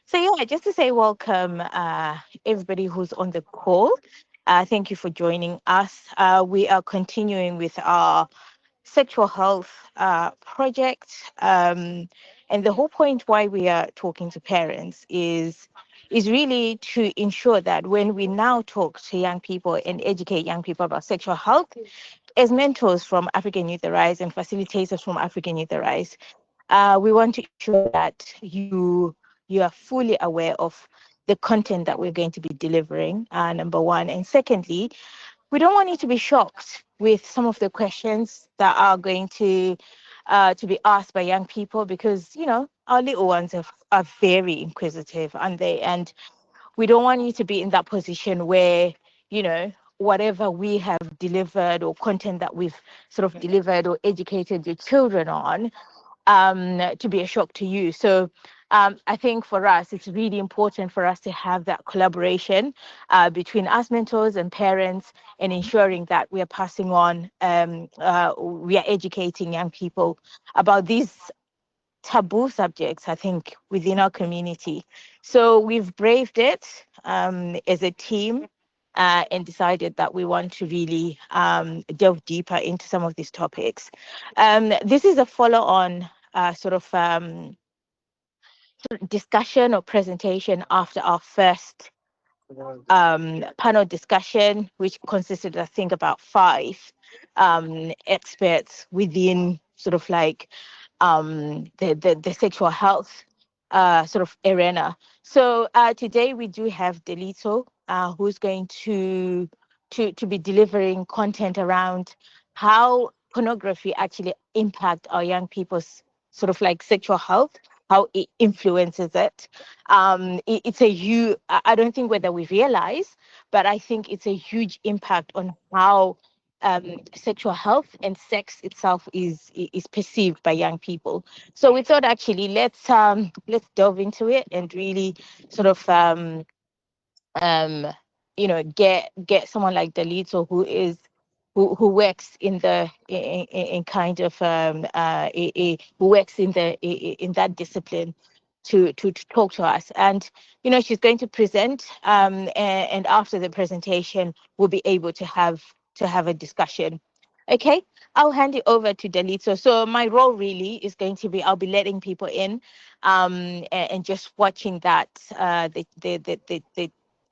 So yeah, just to say welcome, everybody who's on the call. Thank you for joining us. We are continuing with our sexual health project, and the whole point why we are talking to parents is really to ensure that when we now talk to young people and educate young people about sexual health, as mentors from African Youth Arise and facilitators from African Youth Arise, we want to ensure that you are fully aware of the content that we're going to be delivering, number one. And secondly, we don't want you to be shocked with some of the questions that are going to be asked by young people, because our little ones are very inquisitive, aren't they? And we don't want you to be in that position where you know whatever we have delivered or content that we've sort of delivered or educated your children on, to be a shock to you. So I think for us, it's really important for us to have that collaboration between us mentors and parents, and ensuring that we are passing on, we are educating young people about these taboo subjects, I think, within our community. So we've braved it as a team, and decided that we want to really delve deeper into some of these topics. This is a follow-on sort of discussion or presentation after our first panel discussion, which consisted, I think, about five experts within sort of like the sexual health sort of arena. So today we do have Dalitso, who's going to be delivering content around how pornography actually impact our young people's sort of like sexual health, how it influences it. It's a huge, I don't think whether we realize, but I think it's a huge impact on how sexual health and sex itself is perceived by young people. So we thought, actually, let's delve into it and really sort of um get someone like Dalito, who works in the in kind of who works in the in that discipline, to talk to us. And she's going to present, and after the presentation we'll be able to have a discussion. Okay, I'll hand it over to Dalito. So my role really is going to be, I'll be letting people in, and just watching that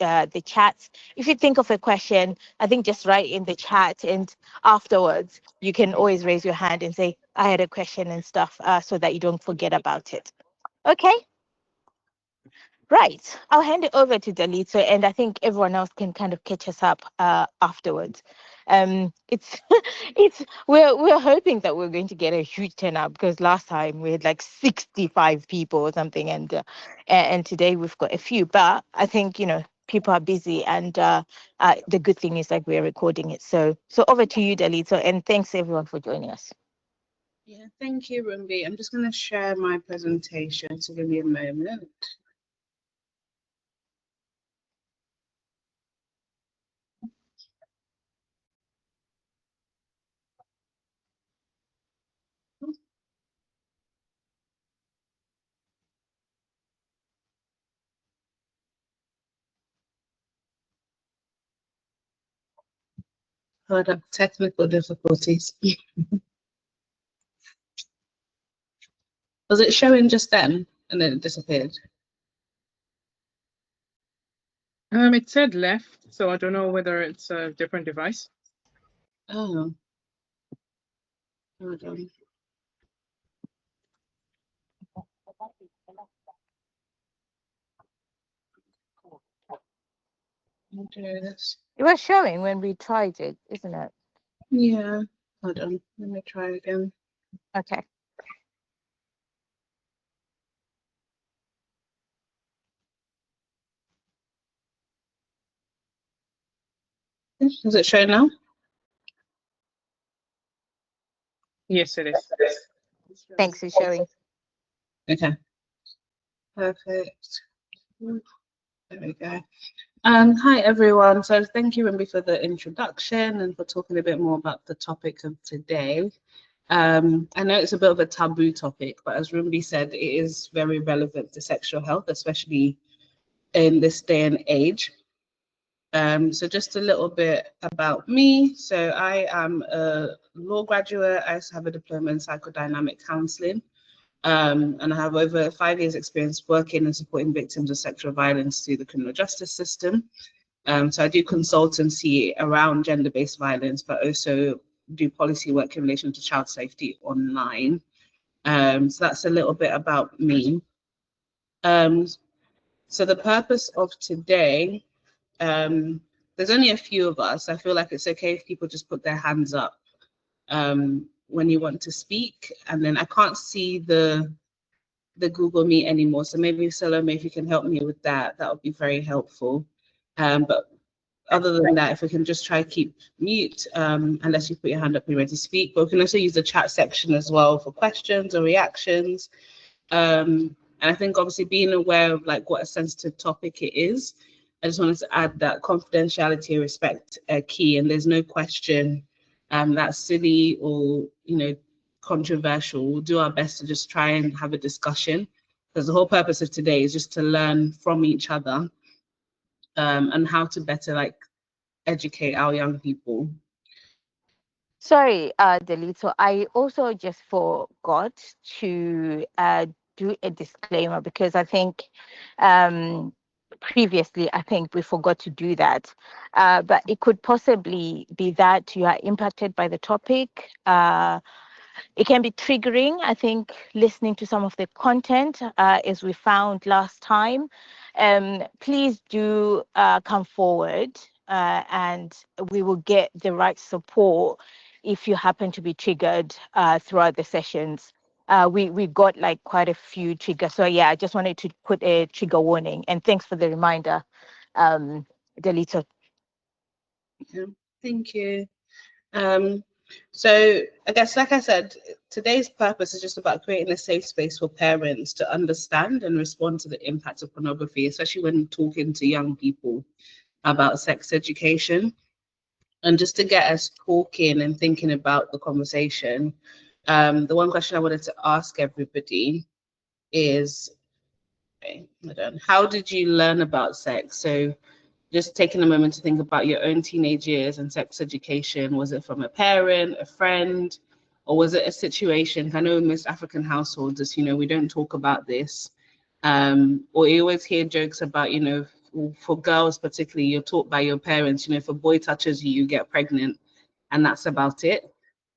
the chats. If you think of a question, I think just write in the chat, and afterwards you can always raise your hand and say, I had a question and stuff, so that you don't forget about it. Okay, right. I'll hand it over to Dalito, and I think everyone else can kind of catch us up afterwards. It's we're hoping that we're going to get a huge turnout, because last time we had like 65 people or something, and today we've got a few. But I think people are busy, and the good thing is, like, we're recording it. So over to you, Dalito, and thanks everyone for joining us. Yeah, thank you, Rumbi. I'm just going to share my presentation, so give me a moment. Hold up, technical difficulties. Was it showing just then and then it disappeared? It said left, so I don't know whether it's a different device. Oh. Hold on. I'll do this. It was showing when we tried it, isn't it? Yeah. Hold on. Let me try again. Okay. Is it showing now? Yes, it is. Thanks for showing. Okay. Perfect. There we go. Hi everyone. So thank you, Rumbi, for the introduction and for talking a bit more about the topic of today. I know it's a bit of a taboo topic, but as Rumbi said, it is very relevant to sexual health, especially in this day and age. So just a little bit about me. So I am a law graduate. I also have a diploma in psychodynamic counseling. And I have over 5 years experience working and supporting victims of sexual violence through the criminal justice system. So I do consultancy around gender-based violence, but also do policy work in relation to child safety online. So that's a little bit about me. Um, so the purpose of today, there's only a few of us. I feel like it's okay if people just put their hands up when you want to speak. And then I can't see the Google Meet anymore. So maybe Salome, if you can help me with that, that would be very helpful. But other than that, if we can just try to keep mute, unless you put your hand up and you're ready to speak. But we can also use the chat section as well for questions or reactions. And I think obviously being aware of like what a sensitive topic it is, I just wanted to add that confidentiality and respect are key, and there's no question that's silly or controversial. We'll do our best to just try and have a discussion, because the whole purpose of today is just to learn from each other and how to better like educate our young people. Sorry, Delito. I also just forgot to do a disclaimer because I think previously I think we forgot to do that. But it could possibly be that you are impacted by the topic. It can be triggering, I think, listening to some of the content, as we found last time. Please do come forward, and we will get the right support if you happen to be triggered throughout the sessions. We got like quite a few triggers. So yeah, I just wanted to put a trigger warning. And thanks for the reminder, Delito. Yeah, thank you. So I guess, like I said, today's purpose is just about creating a safe space for parents to understand and respond to the impact of pornography, especially when talking to young people about sex education. And just to get us talking and thinking about the conversation, the one question I wanted to ask everybody is, okay, how did you learn about sex? So just taking a moment to think about your own teenage years and sex education. Was it from a parent, a friend, or was it a situation? I know in most African households, as you know, we don't talk about this. Or you always hear jokes about, for girls particularly, you're taught by your parents, if a boy touches you, you get pregnant, and that's about it.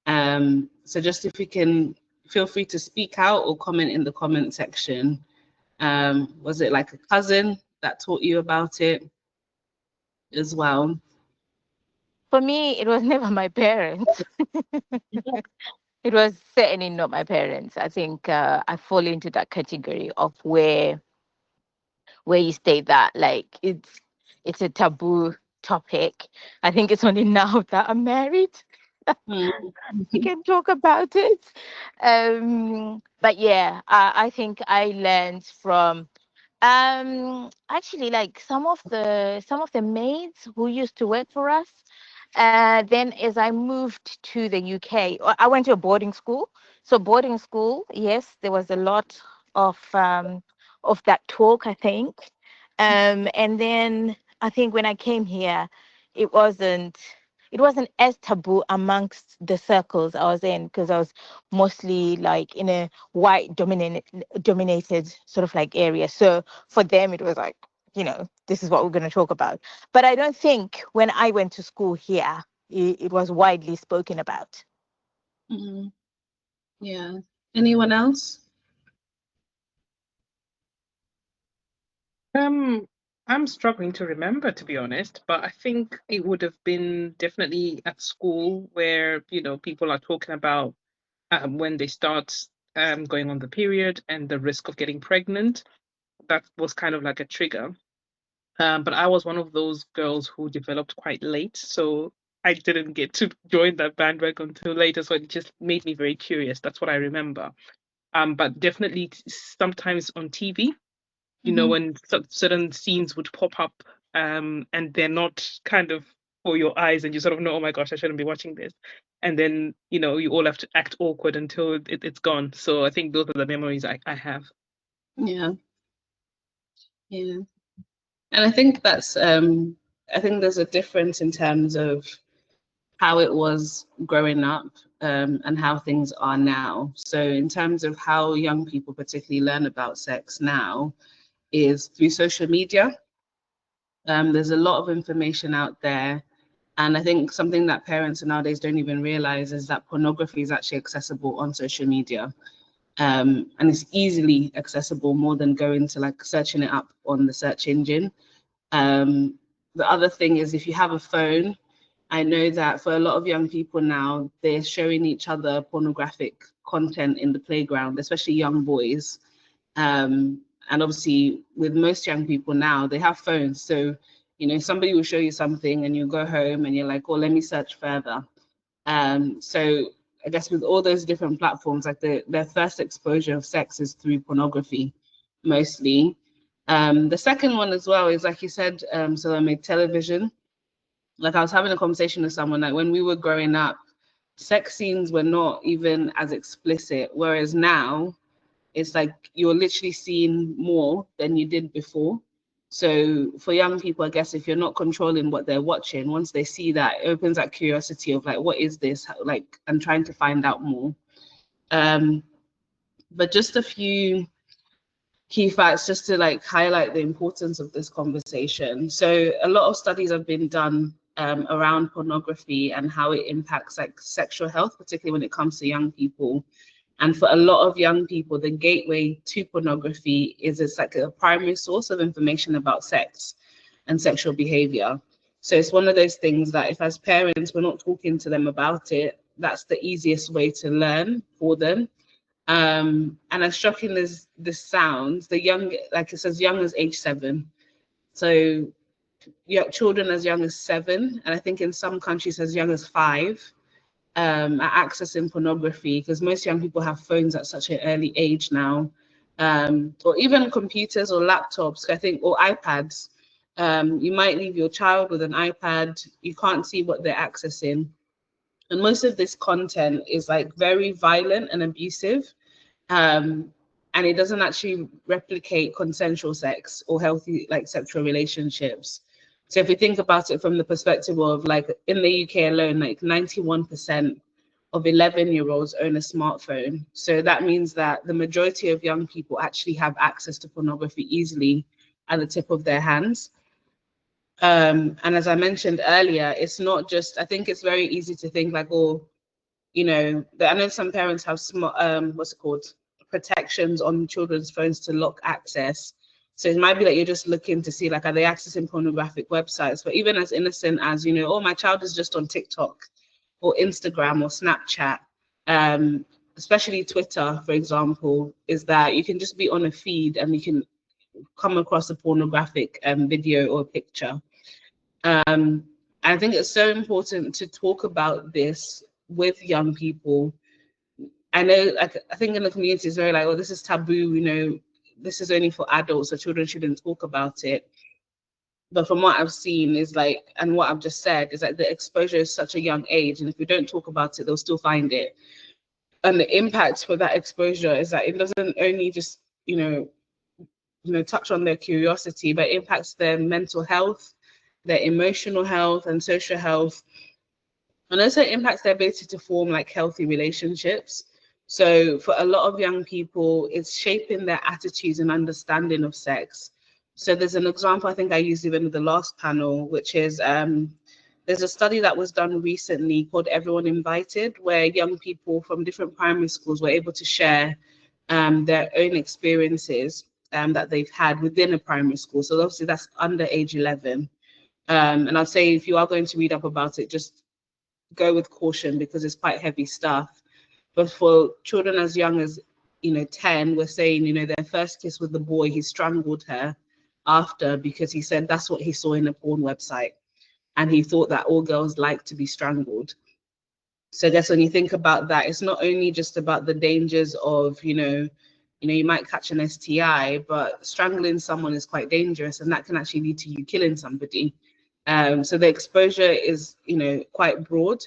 So just if you can feel free to speak out or comment in the comment section. Was it like a cousin that taught you about it as well? For me, it was never my parents. It was certainly not my parents. I think I fall into that category of where you state that like it's a taboo topic. I think it's only now that I'm married Mm. we can talk about it. But yeah, I think I learned from actually like some of the maids who used to work for us. Then as I moved to the UK, I went to a boarding school. So boarding school, yes, there was a lot of that talk, I think. And then I think when I came here, it wasn't it wasn't as taboo amongst the circles I was in because I was mostly like in a white dominated sort of like area. So for them it was like, this is what we're going to talk about. But I don't think when I went to school here it was widely spoken about. Mm. Yeah. Anyone else? I'm struggling to remember, to be honest, but I think it would have been definitely at school where, people are talking about when they start going on the period and the risk of getting pregnant. That was kind of like a trigger. But I was one of those girls who developed quite late, so I didn't get to join that bandwagon until later. So it just made me very curious. That's what I remember. But definitely sometimes on TV, Mhm. when certain scenes would pop up, and they're not kind of for your eyes, and you sort of know, oh my gosh, I shouldn't be watching this. and then you all have to act awkward until it's gone. So I think those are the memories I have. Yeah. Yeah. And I think that's I think there's a difference in terms of how it was growing up, and how things are now. So in terms of how young people particularly learn about sex now is through social media. There's a lot of information out there. And I think something that parents nowadays don't even realize is that pornography is actually accessible on social media. And it's easily accessible, more than going to like searching it up on the search engine. The other thing is, if you have a phone, I know that for a lot of young people now, they're showing each other pornographic content in the playground, especially young boys. And obviously, with most young people now, they have phones. So, somebody will show you something and you go home and you're like, oh, let me search further. So I guess with all those different platforms, like their first exposure of sex is through pornography, mostly. The second one as well is, like you said, so I made television. Like I was having a conversation with someone, like when we were growing up, sex scenes were not even as explicit, whereas now it's like you're literally seeing more than you did before. So for young people, I guess if you're not controlling what they're watching, once they see that, it opens that curiosity of like, what is this? Like, I'm trying to find out more. But just a few key facts just to like highlight the importance of this conversation. So a lot of studies have been done around pornography and how it impacts like sexual health, particularly when it comes to young people. And for a lot of young people, the gateway to pornography is it's like a primary source of information about sex and sexual behavior. So it's one of those things that if as parents we're not talking to them about it, that's the easiest way to learn for them. And as shocking as this sounds, the young, like it says, young as age 7. So yeah, children as young as 7, and I think in some countries as young as 5, are accessing pornography, because most young people have phones at such an early age now, or even computers or laptops, I think, or iPads. You might leave your child with an iPad, you can't see what they're accessing. And most of this content is like very violent and abusive. And it doesn't actually replicate consensual sex or healthy like sexual relationships. So if we think about it from the perspective of like in the UK alone, like 91% of 11-year-olds own a smartphone. So that means that the majority of young people actually have access to pornography easily at the tip of their hands. And as I mentioned earlier, it's not just, I think it's very easy to think like, oh, I know some parents have what's it called, protections on children's phones to lock access. So it might be that you're just looking to see like, are they accessing pornographic websites? But even as innocent as, oh, my child is just on TikTok or Instagram or Snapchat, especially Twitter, for example, is that you can just be on a feed and you can come across a pornographic video or picture. I think it's so important to talk about this with young people. I know, like, I think in the community it's very like, oh, this is taboo, this is only for adults, so children shouldn't talk about it. But from what I've seen is like, and what I've just said is like the exposure is such a young age, and if we don't talk about it, they'll still find it. And the impact for that exposure is that it doesn't only just, touch on their curiosity, but it impacts their mental health, their emotional health and social health, and also it impacts their ability to form like healthy relationships. So for a lot of young people, it's shaping their attitudes and understanding of sex. So there's an example I think I used even with the last panel, which is there's a study that was done recently called Everyone Invited, where young people from different primary schools were able to share their own experiences that they've had within a primary school. So obviously that's under age 11. And I'd say if you are going to read up about it, just go with caution because it's quite heavy stuff. But for children as young as 10, we're saying their first kiss with the boy, he strangled her after because he said that's what he saw in a porn website, and he thought that all girls like to be strangled. So I guess when you think about that, it's not only just about the dangers of you might catch an STI, but strangling someone is quite dangerous, and that can actually lead to you killing somebody. So the exposure is quite broad.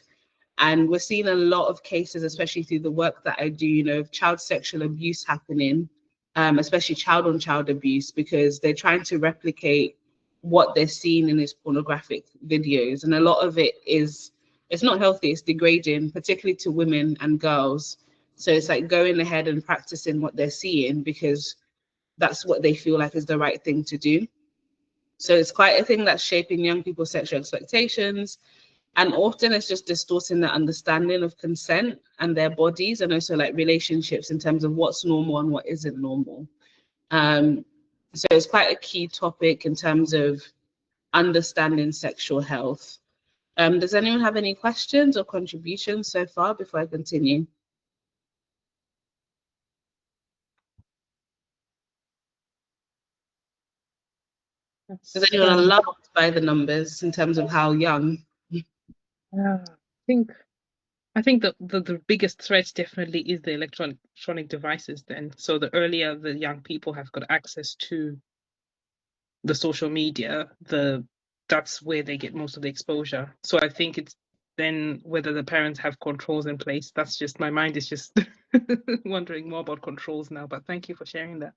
And we're seeing a lot of cases, especially through the work that I do, of child sexual abuse happening, especially child-on-child abuse, because they're trying to replicate what they're seeing in these pornographic videos. And a lot of it is, it's not healthy, it's degrading, particularly to women and girls. So it's like going ahead and practicing what they're seeing because that's what they feel like is the right thing to do. So it's quite a thing that's shaping young people's sexual expectations. And often it's just distorting their understanding of consent and their bodies, and also like relationships in terms of what's normal and what isn't normal. So it's quite a key topic in terms of understanding sexual health. Does anyone have any questions or contributions so far before I continue? Is anyone alarmed by the numbers in terms of how young? I think the biggest threat definitely is the electronic devices then. So the earlier the young people have got access to the social media, that's where they get most of the exposure. So I think it's then whether the parents have controls in place. That's just, my mind is just wondering more about controls now, but thank you for sharing that.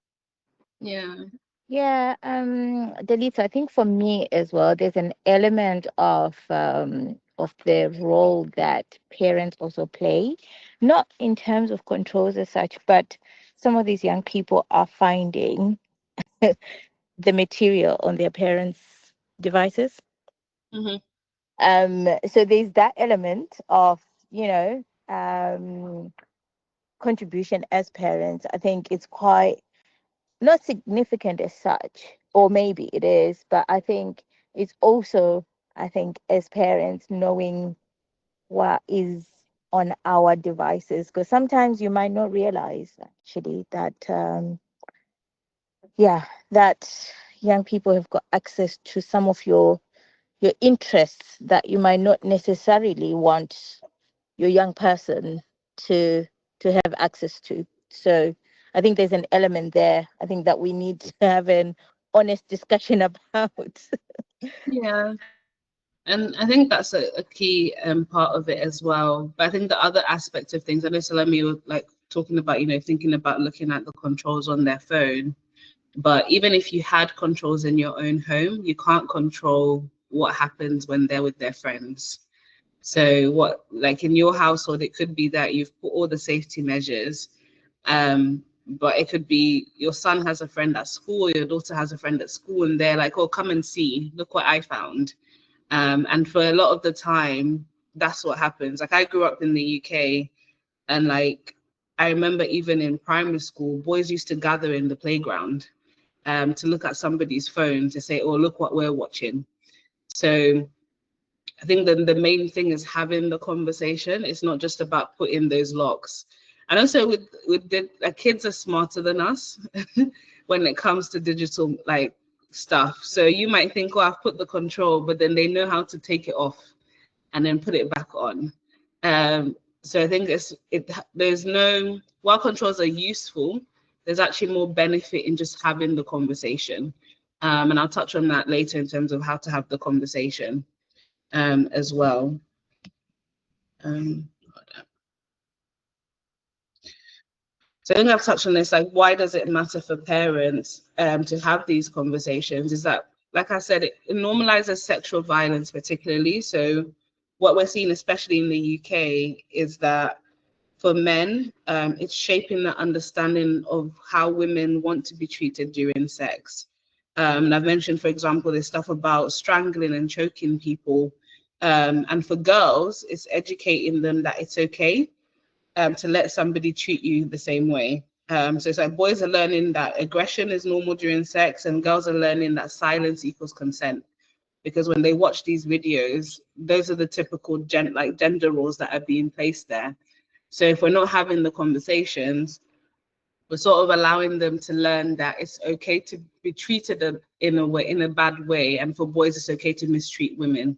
Yeah. Yeah, Dalitso, I think for me as well, there's an element of the role that parents also play, not in terms of controls as such, but some of these young people are finding the material on their parents' devices. Mm-hmm. So there's that element of, you know, contribution as parents. I think it's quite not significant as such, or maybe it is, but I think it's also, I think, as parents, knowing what is on our devices, because sometimes you might not realize actually that, yeah, that young people have got access to some of your interests that you might not necessarily want your young person to have access to. So I think there's an element there. I think that we need to have an honest discussion about. Yeah. And I think that's a key part of it as well. But I think the other aspect of things, I know Salome was like talking about, thinking about looking at the controls on their phone. But even if you had controls in your own home, you can't control what happens when they're with their friends. So what, like in your household, it could be that you've put all the safety measures, but it could be your son has a friend at school, your daughter has a friend at school, and they're like, oh, come and see, look what I found. And for a lot of the time, that's what happens. Like I grew up in the UK, and like I remember even in primary school, boys used to gather in the playground to look at somebody's phone to say, oh, look what we're watching. So I think the main thing is having the conversation. It's not just about putting those locks. And also with the kids are smarter than us when it comes to digital like stuff. So you might think, oh, I've put the control, but then they know how to take it off and then put it back on. So I think there's no, while controls are useful, there's actually more benefit in just having the conversation. And I'll touch on that later in terms of how to have the conversation as well. So I think I've touched on this, like why does it matter for parents to have these conversations? Is that, like I said, it normalizes sexual violence particularly. So what we're seeing, especially in the UK, is that for men, it's shaping the understanding of how women want to be treated during sex. And I've mentioned, for example, this stuff about strangling and choking people. And for girls, it's educating them that it's okay to let somebody treat you the same way. So it's like boys are learning that aggression is normal during sex, and girls are learning that silence equals consent. Because when they watch these videos, those are the typical gender roles that are being placed there. So if we're not having the conversations, we're sort of allowing them to learn that it's okay to be treated in a bad way, and for boys, it's okay to mistreat women.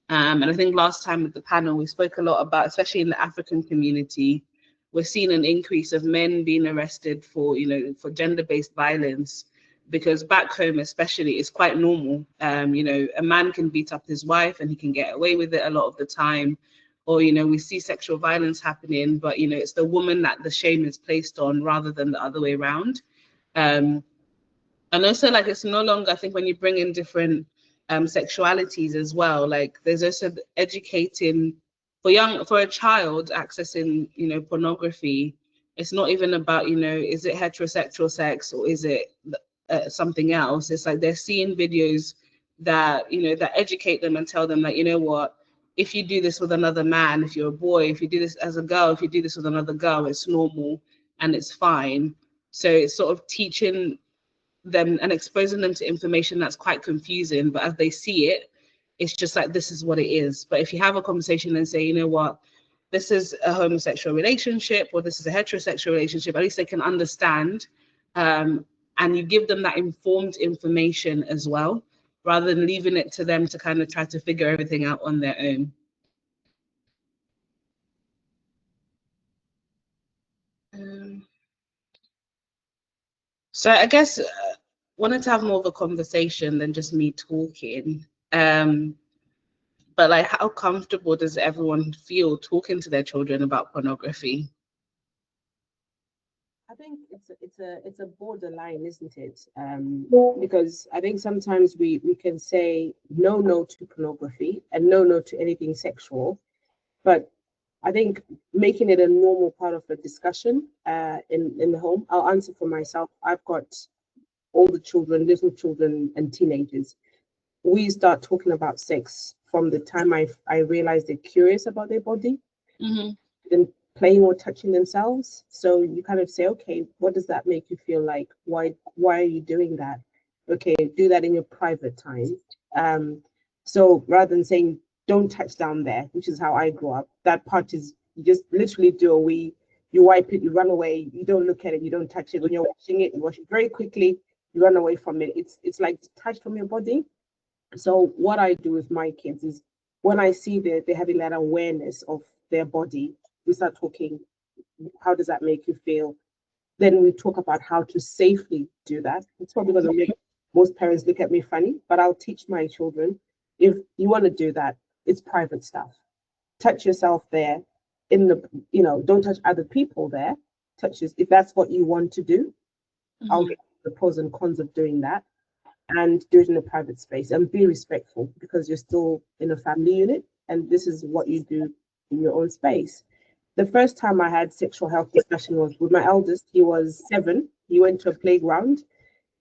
And I think last time with the panel, we spoke a lot about, especially in the African community, we're seeing an increase of men being arrested for, for gender-based violence, because back home, especially, it's quite normal. A man can beat up his wife and he can get away with it a lot of the time. or, we see sexual violence happening, but, it's the woman that the shame is placed on rather than the other way around. And also, like, it's no longer, I think, when you bring in different sexualities as well, like, there's also educating for a child accessing, pornography. It's not even about, is it heterosexual sex or is it something else? It's like they're seeing videos that, that educate them and tell them that, what, if you do this with another man, if you're a boy, if you do this as a girl, if you do this with another girl, it's normal and it's fine. So it's sort of teaching them and exposing them to information that's quite confusing, but as they see it, it's just like, this is what it is. But if you have a conversation and say, what, this is a homosexual relationship or this is a heterosexual relationship, at least they can understand, and you give them that informed information as well, rather than leaving it to them to kind of try to figure everything out on their own. So I guess wanted to have more of a conversation than just me talking. But like, how comfortable does everyone feel talking to their children about pornography? I think it's a borderline, isn't it? Because I think sometimes we can say no to pornography and no to anything sexual, but I think making it a normal part of the discussion in the home. I'll answer for myself. I've got all the children, little children and teenagers. We start talking about sex from the time I realize they're curious about their body, then playing or touching themselves. So you kind of say, okay, what does that make you feel like? Why are you doing that? Okay, do that in your private time. So rather than saying don't touch down there, which is how I grew up, that part is you just literally do a wee, you wipe it, you run away, you don't look at it, you don't touch it. When you're washing it, you wash it very quickly, you run away from it. It's like detached from your body. So what I do with my kids is when I see they're having that awareness of their body, we start talking, how does that make you feel? Then we talk about how to safely do that. It's probably going to make most parents look at me funny, but I'll teach my children, if you want to do that, it's private stuff. Touch yourself there in the, don't touch other people there. If that's what you want to do, I'll get the pros and cons of doing that and do it in a private space and be respectful because you're still in a family unit and this is what you do in your own space. The first time I had sexual health discussion was with my eldest. He was 7. He went to a playground.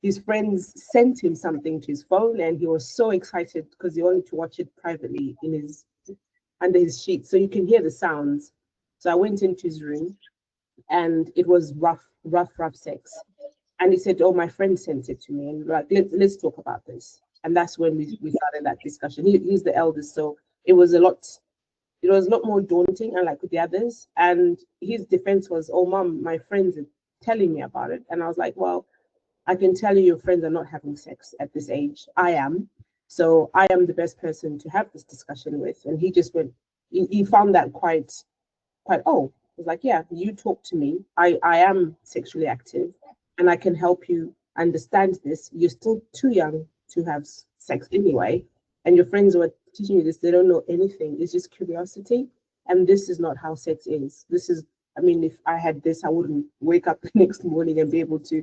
His friends sent him something to his phone and he was so excited because he wanted to watch it privately under his sheet. So you can hear the sounds. So I went into his room and it was rough sex. And he said, oh, my friend sent it to me. And like, let's talk about this. And that's when we started that discussion. He's the eldest. So it was a lot more daunting, unlike with the others. And his defense was, oh, Mom, my friends are telling me about it. And I was like, well, I can tell you your friends are not having sex at this age. I am. So I am the best person to have this discussion with. And he just went, he found that quite, oh, he was like, yeah, you talk to me. I am sexually active and I can help you understand this. You're still too young to have sex anyway. And your friends who are teaching you this, they don't know anything. It's just curiosity. And this is not how sex is. If I had this, I wouldn't wake up the next morning and be able to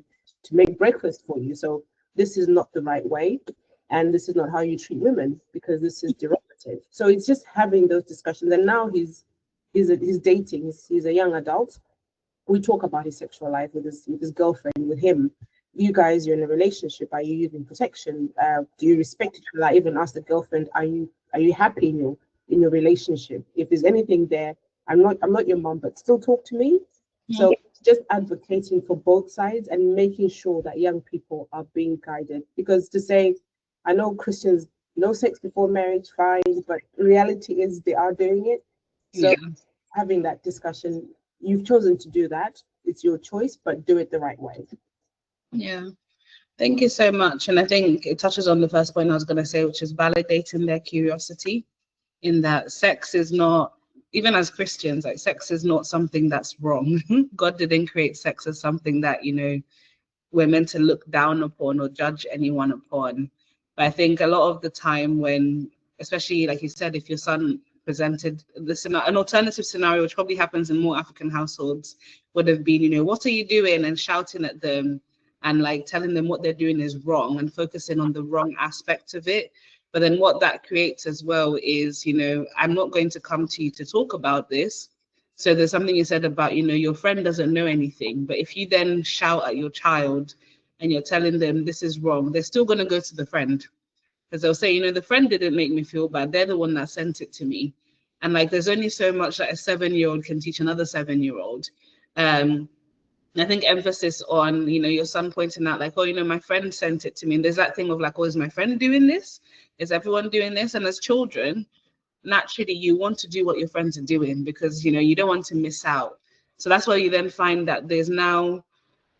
make breakfast for you. So this is not the right way. And this is not how you treat women because this is derogative. So it's just having those discussions. And now he's dating, he's a young adult. We talk about his sexual life with his girlfriend, with him. You guys, you're in a relationship. Are you using protection? Do you respect each other? I even asked the girlfriend, are you happy in your relationship? If there's anything there, I'm not your mom, but still talk to me. So just advocating for both sides and making sure that young people are being guided. Because to say, I know Christians, no sex before marriage, fine, but reality is they are doing it. So having that discussion, you've chosen to do that. It's your choice, but do it the right way. Yeah. Thank you so much. And I think it touches on the first point I was going to say, which is validating their curiosity, in that sex is not, even as Christians, like sex is not something that's wrong. God didn't create sex as something that, we're meant to look down upon or judge anyone upon. But I think a lot of the time when, especially like you said, if your son presented this an alternative scenario, which probably happens in more African households, would have been, you know, what are you doing, and shouting at them and like telling them what they're doing is wrong and focusing on the wrong aspect of it. But then what that creates as well is, you know, I'm not going to come to you to talk about this. So there's something you said about, you know, your friend doesn't know anything, but if you then shout at your child and you're telling them this is wrong, they're still going to go to the friend, because they'll say, you know, the friend didn't make me feel bad. They're the one that sent it to me. And like, there's only so much that a 7-year-old can teach another 7-year-old. I think emphasis on, you know, your son pointing out like, oh, you know, my friend sent it to me. And there's that thing of like, oh, is my friend doing this? Is everyone doing this? And as children, naturally, you want to do what your friends are doing because, you know, you don't want to miss out. So that's why you then find that there's now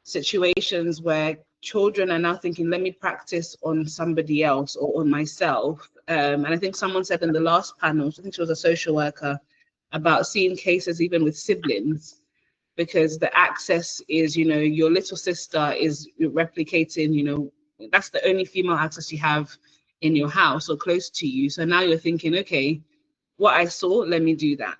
situations where children are now thinking, let me practice on somebody else or on myself. And I think someone said in the last panel, I think she was a social worker, about seeing cases even with siblings, because the access is, you know, your little sister is replicating, you know, that's the only female access you have in your house or close to you. So now you're thinking, okay, what I saw, let me do that.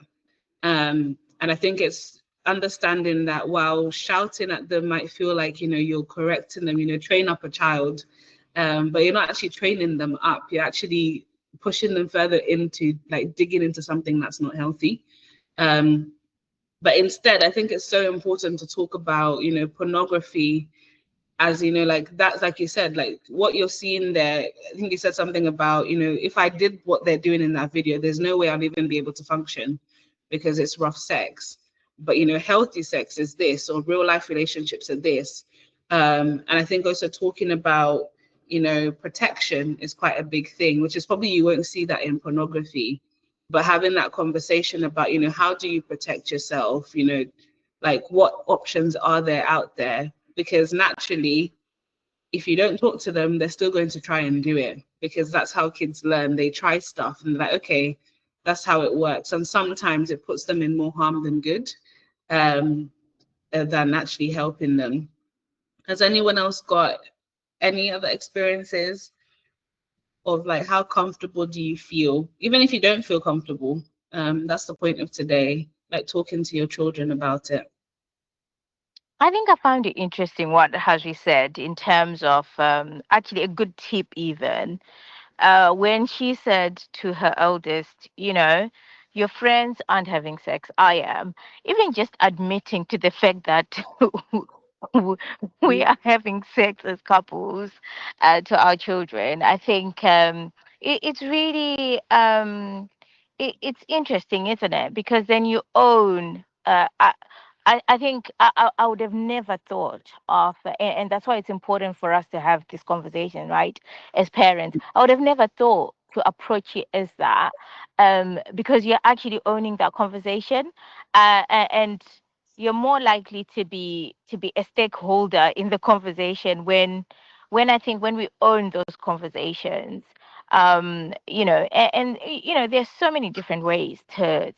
And I think it's understanding that while shouting at them might feel like, you know, you're correcting them, you know, train up a child, but you're not actually training them up. You're actually pushing them further into like digging into something that's not healthy. But instead, I think it's so important to talk about, you know, pornography as, you know, like that's like you said, like what you're seeing there. I think you said something about, you know, if I did what they're doing in that video, there's no way I'll even be able to function because it's rough sex. But, you know, healthy sex is this, or real life relationships are this. And I think also talking about, you know, protection is quite a big thing, which is probably you won't see that in pornography. But having that conversation about, you know, how do you protect yourself? You know, like what options are there out there? Because naturally, if you don't talk to them, they're still going to try and do it, because that's how kids learn. They try stuff and they're like, okay, that's how it works. And sometimes it puts them in more harm than good, than actually helping them. Has anyone else got any other experiences of like how comfortable do you feel? Even if you don't feel comfortable, that's the point of today, like talking to your children about it. I think I found it interesting what Haji said in terms of actually a good tip, even when she said to her eldest, you know, your friends aren't having sex, I am. Even just admitting to the fact that we are having sex as couples to our children, I think it's really it's interesting, isn't it? Because then you own. I think I would have never thought of, and that's why it's important for us to have this conversation, right? As parents, I would have never thought to approach it as that, because you're actually owning that conversation, and you're more likely to be a stakeholder in the conversation when I think when we own those conversations, you know, you know, there's so many different ways to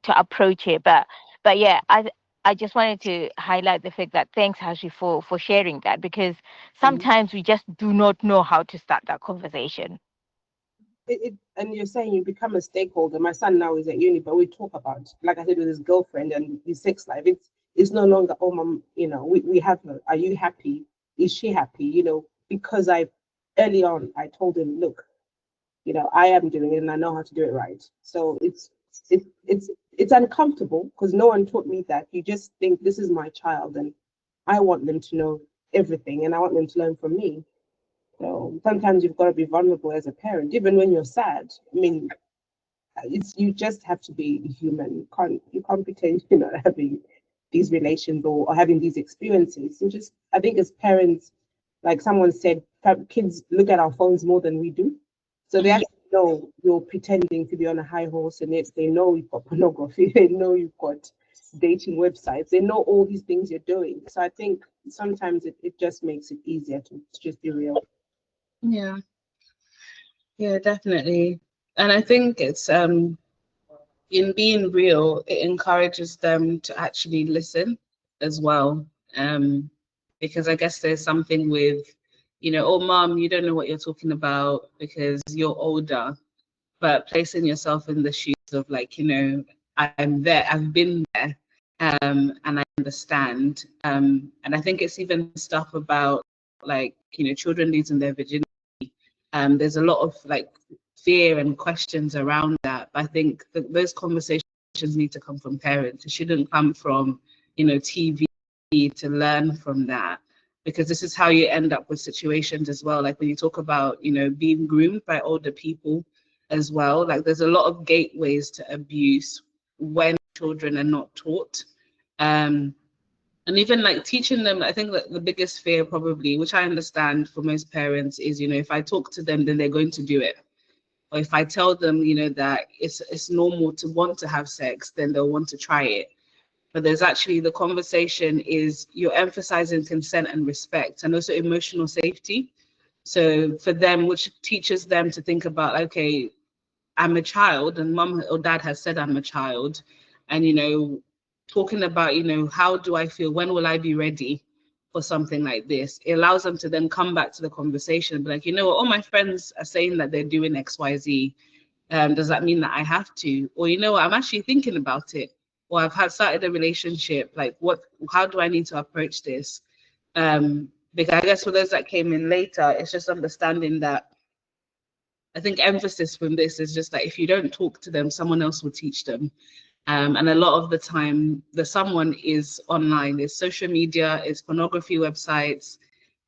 approach it, but yeah, I just wanted to highlight the fact that thanks, Hashi, for sharing that, because sometimes we just do not know how to start that conversation. And you're saying you become a stakeholder. My son now is at uni, but we talk about, like I said, with his girlfriend and his sex life. It's no longer, oh mom, you know, we have her. Are you happy? Is she happy? You know, because I early on I told him, look, you know, I am doing it and I know how to do it right. So it's uncomfortable because no one taught me that. You just think this is my child and I want them to know everything and I want them to learn from me. So sometimes you've got to be vulnerable as a parent, even when you're sad. I mean, it's you just have to be human. You can't pretend you're not having these relations or having these experiences. So just I think as parents, like someone said, kids look at our phones more than we do. So they actually know you're pretending to be on a high horse, and yet they know you've got pornography, they know you've got dating websites, they know all these things you're doing. So I think sometimes it just makes it easier to just be real. Yeah, yeah, definitely. And I think it's in being real, it encourages them to actually listen as well. Because I guess there's something with, you know, oh mom, you don't know what you're talking about because you're older. but placing yourself in the shoes of like, you know, I'm there, I've been there, and I understand. And I think it's even stuff about like, you know, children losing their virginity. There's a lot of like fear and questions around that. But I think that those conversations need to come from parents. It shouldn't come from, you know, TV to learn from that, because this is how you end up with situations as well. Like when you talk about, you know, being groomed by older people as well, like there's a lot of gateways to abuse when children are not taught. And even like teaching them, I think that the biggest fear probably, which I understand for most parents, is, you know, if I talk to them, then they're going to do it. Or if I tell them, you know, that it's normal to want to have sex, then they'll want to try it. But there's actually, the conversation is you're emphasizing consent and respect, and also emotional safety. So for them, which teaches them to think about, okay, I'm a child and mom or dad has said I'm a child, and, you know, talking about, you know, how do I feel, when will I be ready for something like this? It allows them to then come back to the conversation and be like, you know what, all my friends are saying that they're doing XYZ. Does that mean that I have to? Or, you know what, I'm actually thinking about it, or I've had started a relationship, like how do I need to approach this? Because I guess for those that came in later, it's just understanding that I think emphasis from this is just that if you don't talk to them, someone else will teach them. And a lot of the time, the someone is online. There's social media, it's pornography websites.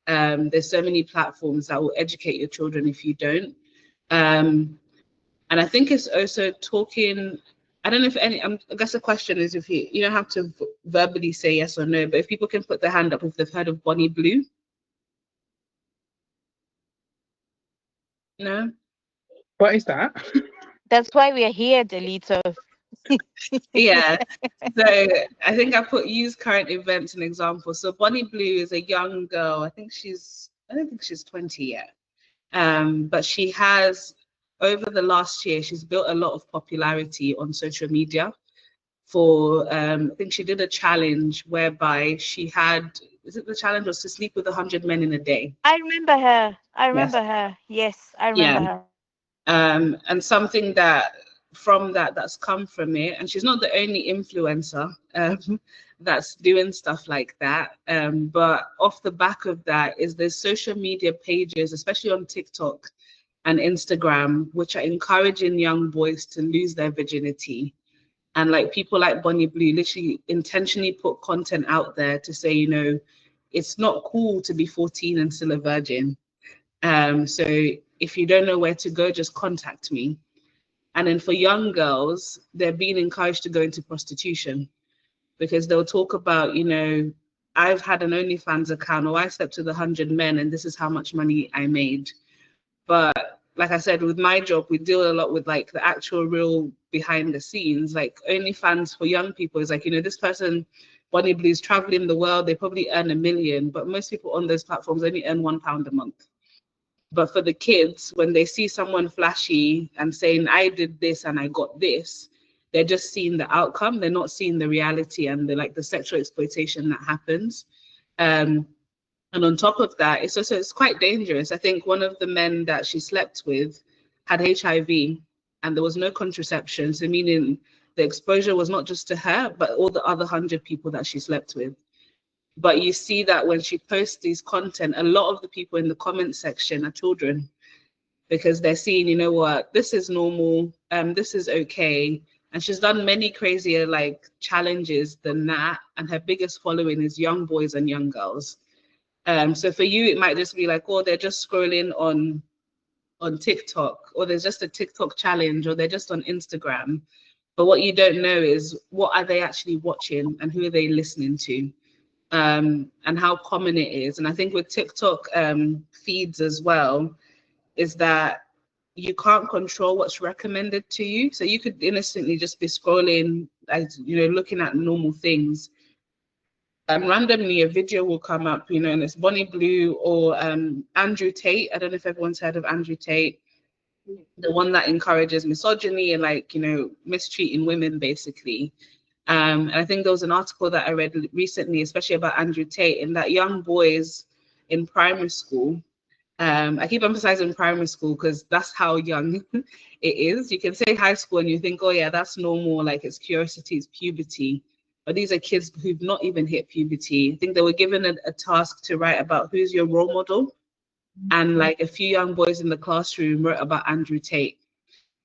There's so many platforms that will educate your children if you don't. And I think it's also talking. I don't know if any. I guess the question is, if you don't have to verbally say yes or no, but if people can put their hand up if they've heard of Bonnie Blue. No. What is that? That's why we are here, Dalitso. Yeah. So I think I use current events an example. So Bonnie Blue is a young girl. I don't think she's 20 yet. But she has, over the last year, she's built a lot of popularity on social media for, I think she did a challenge whereby she had, is it the challenge was to sleep with 100 men in a day? I remember her. I Yes. remember her. Yes, I remember Yeah. her. And something that from that's come from it, and she's not the only influencer that's doing stuff like that, but off the back of that is there's social media pages, especially on TikTok and Instagram, which are encouraging young boys to lose their virginity. And like people like Bonnie Blue literally intentionally put content out there to say, you know, it's not cool to be 14 and still a virgin. So if you don't know where to go, just contact me. And then for young girls, they're being encouraged to go into prostitution, because they'll talk about, you know, I've had an OnlyFans account, or I slept with 100 men and this is how much money I made. But like I said, with my job, we deal a lot with like the actual real behind the scenes. Like OnlyFans for young people is like, you know, this person, Bonnie Blue's traveling the world, they probably earn $1 million, but most people on those platforms only earn £1 a month. But for the kids, when they see someone flashy and saying, I did this and I got this, they're just seeing the outcome. They're not seeing the reality and the sexual exploitation that happens. And on top of that, it's quite dangerous. I think one of the men that she slept with had HIV and there was no contraception. So meaning the exposure was not just to her, but all the other 100 people that she slept with. But you see that when she posts these content, a lot of the people in the comment section are children, because they're seeing, you know what, this is normal, this is okay. And she's done many crazier like challenges than that. And her biggest following is young boys and young girls. So for you, it might just be like, oh, they're just scrolling on TikTok, or there's just a TikTok challenge, or they're just on Instagram. But what you don't know is what are they actually watching and who are they listening to? And how common it is. And I think with TikTok feeds as well, is that you can't control what's recommended to you. So you could innocently just be scrolling, as you know, looking at normal things. And randomly a video will come up, you know, and it's Bonnie Blue or Andrew Tate. I don't know if everyone's heard of Andrew Tate, the one that encourages misogyny and like, you know, mistreating women basically. And I think there was an article that I read recently, especially about Andrew Tate, and that young boys in primary school I keep emphasizing primary school because that's how young it is. You can say high school and you think, oh yeah, that's normal, like it's curiosity, it's puberty. But these are kids who've not even hit puberty. I think they were given a task to write about who's your role model. And like a few young boys in the classroom wrote about Andrew Tate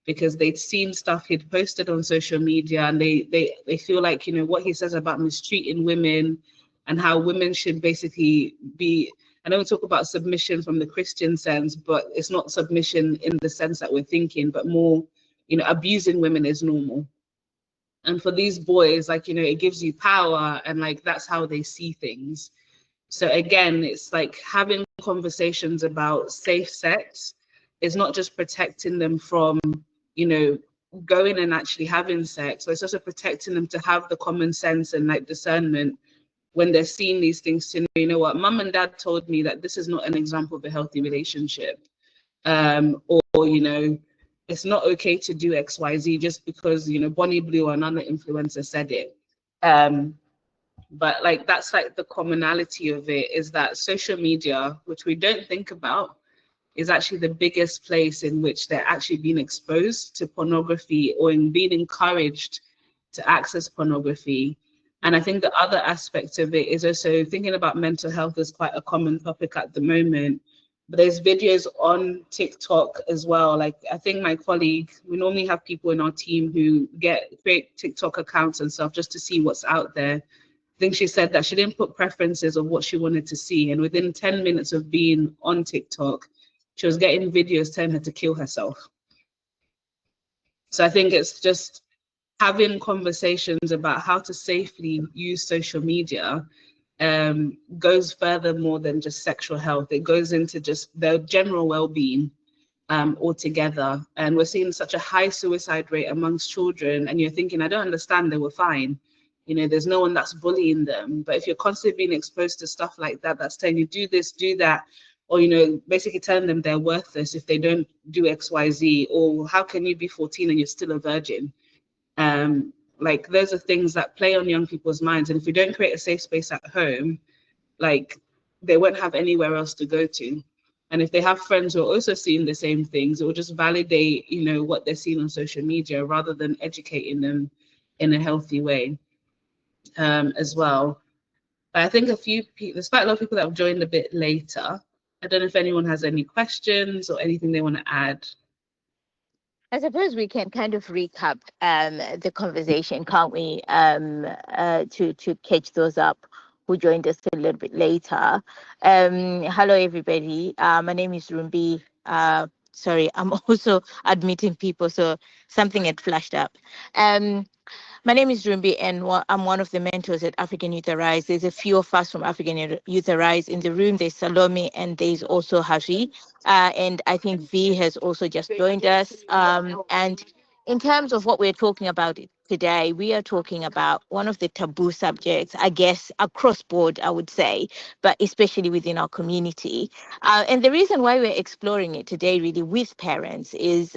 because they'd seen stuff he'd posted on social media, and they feel like, you know, what he says about mistreating women and how women should basically be, I know we talk about submission from the Christian sense, but it's not submission in the sense that we're thinking, but more, you know, abusing women is normal. And for these boys, like, you know, it gives you power, and like that's how they see things. So again, it's like having conversations about safe sex is not just protecting them from, you know, going and actually having sex, but it's also protecting them to have the common sense and like discernment when they're seeing these things to know, you know what, mum and dad told me that this is not an example of a healthy relationship. Or, you know, it's not okay to do XYZ just because, you know, Bonnie Blue or another influencer said it. But like that's like the commonality of it, is that social media, which we don't think about, is actually the biggest place in which they're actually being exposed to pornography or in being encouraged to access pornography. And I think the other aspect of it is also thinking about mental health is quite a common topic at the moment. But there's videos on TikTok as well. Like I think my colleague, we normally have people in our team who create TikTok accounts and stuff just to see what's out there. I think she said that she didn't put preferences of what she wanted to see. And within 10 minutes of being on TikTok, she was getting videos telling her to kill herself. So I think it's just having conversations about how to safely use social media goes further more than just sexual health. It goes into just their general well-being altogether. And we're seeing such a high suicide rate amongst children, and you're thinking, I don't understand, they were fine. You know, there's no one that's bullying them. But if you're constantly being exposed to stuff like that, that's telling you do this, do that, or, you know, basically telling them they're worthless if they don't do XYZ, or how can you be 14 and you're still a virgin? Like those are things that play on young people's minds. And if we don't create a safe space at home, like they won't have anywhere else to go to. And if they have friends who are also seeing the same things, it will just validate, you know, what they're seeing on social media rather than educating them in a healthy way as well. I think there's quite a lot of people that have joined a bit later. I don't know if anyone has any questions or anything they want to add. I suppose we can kind of recap the conversation, can't we? To catch those up who joined us a little bit later. Hello, everybody. My name is Rumbi. Sorry, I'm also admitting people, so something had flashed up. My name is Rumbi, and I'm one of the mentors at African Youth Arise. There's a few of us from African Youth Arise in the room. There's Salome, and there's also Hashi. And I think V has also just joined us. And in terms of what we're talking about today, we are talking about one of the taboo subjects, I guess, across board, I would say, but especially within our community. And the reason why we're exploring it today, really, with parents is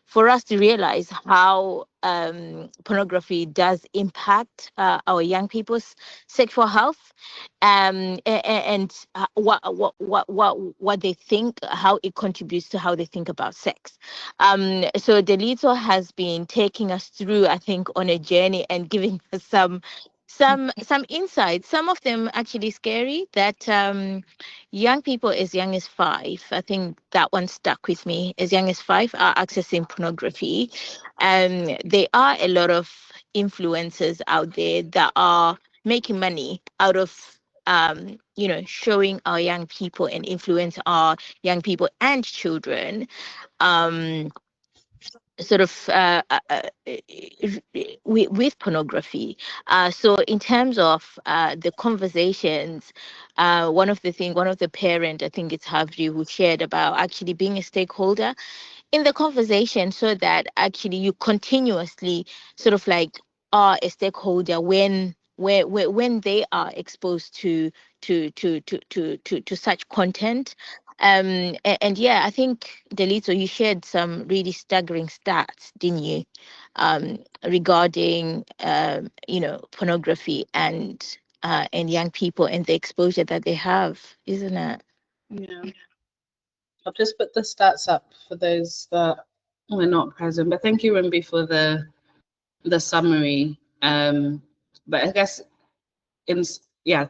for us to realize how pornography does impact our young people's sexual health, and what they think, how it contributes to how they think about sex. So Dalitso has been taking us through, I think, on a journey and giving us some insights. Some of them actually scary. That young people as young as 5, I think that one stuck with me. As young as 5 are accessing pornography. There are a lot of influencers out there that are making money out of showing our young people and influence our young people and children sort of with pornography. So in terms of the conversations, one of the parent, I think it's Havri, who shared about actually being a stakeholder in the conversation, so that actually you continuously sort of like are a stakeholder when they are exposed to such content. And yeah, I think Delito, you shared some really staggering stats, didn't you, regarding pornography and young people and the exposure that they have, isn't it? Yeah. I've just put the stats up for those that were not present. But thank you, Rumbi, for the summary. But I guess in yeah,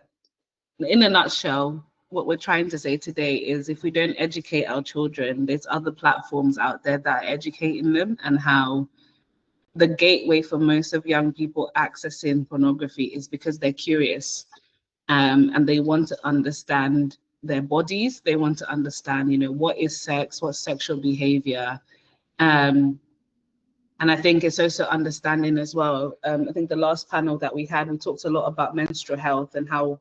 in a nutshell, what we're trying to say today is if we don't educate our children, there's other platforms out there that are educating them, and how the gateway for most of young people accessing pornography is because they're curious, and they want to understand their bodies. They want to understand, what is sex, what's sexual behavior. And I think it's also understanding as well. I think the last panel that we had, we talked a lot about menstrual health and how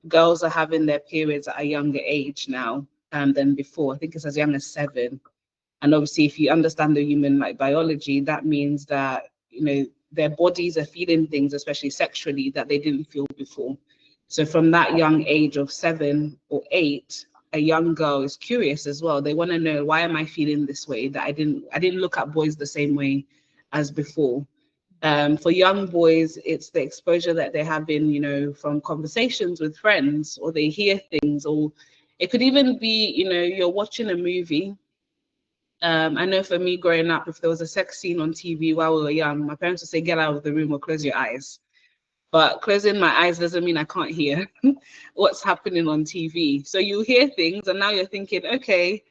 girls are having their periods at a younger age now than before. I think it's as young as 7. And obviously, if you understand the human biology, that means that their bodies are feeling things, especially sexually, that they didn't feel before. So from that young age of 7 or 8, a young girl is curious as well. They want to know, why am I feeling this way? That I didn't look at boys the same way as before. For young boys, it's the exposure that they're having, from conversations with friends, or they hear things, or it could even be, you're watching a movie. I know for me growing up, if there was a sex scene on TV while we were young, my parents would say, get out of the room or close your eyes. But closing my eyes doesn't mean I can't hear what's happening on TV. So you hear things and now you're thinking, okay,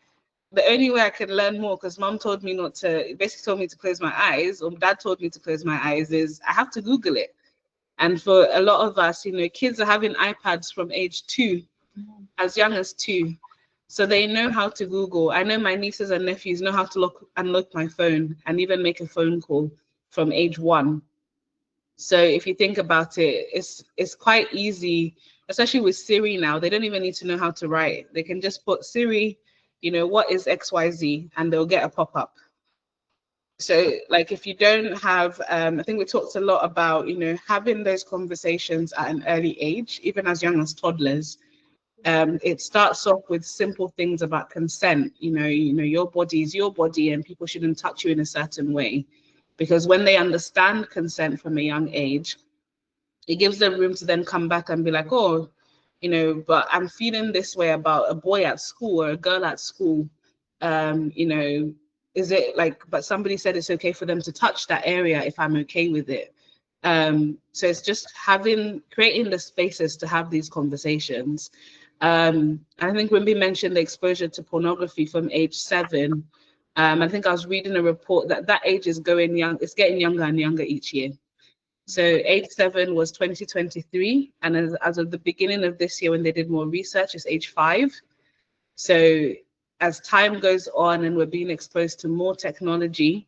the only way I can learn more, because mom told me not to, basically told me to close my eyes, or dad told me to close my eyes, is I have to Google it. And for a lot of us, kids are having iPads from age 2, as young as 2. So they know how to Google. I know my nieces and nephews know how to unlock my phone and even make a phone call from age 1. So if you think about it, it's quite easy, especially with Siri now. They don't even need to know how to write. They can just put Siri, what is XYZ, and they'll get a pop-up. So if you don't have, I think we talked a lot about, having those conversations at an early age, even as young as toddlers. It starts off with simple things about consent. Your body is your body, and people shouldn't touch you in a certain way. Because when they understand consent from a young age, it gives them room to then come back and be like, oh, but I'm feeling this way about a boy at school or a girl at school. Is it but somebody said it's okay for them to touch that area if I'm okay with it. So it's just creating the spaces to have these conversations. I think Rumbi mentioned the exposure to pornography from age 7. I think I was reading a report that age is it's getting younger and younger each year. So age 7 was 2023, and as of the beginning of this year, when they did more research, it's age 5. So as time goes on and we're being exposed to more technology,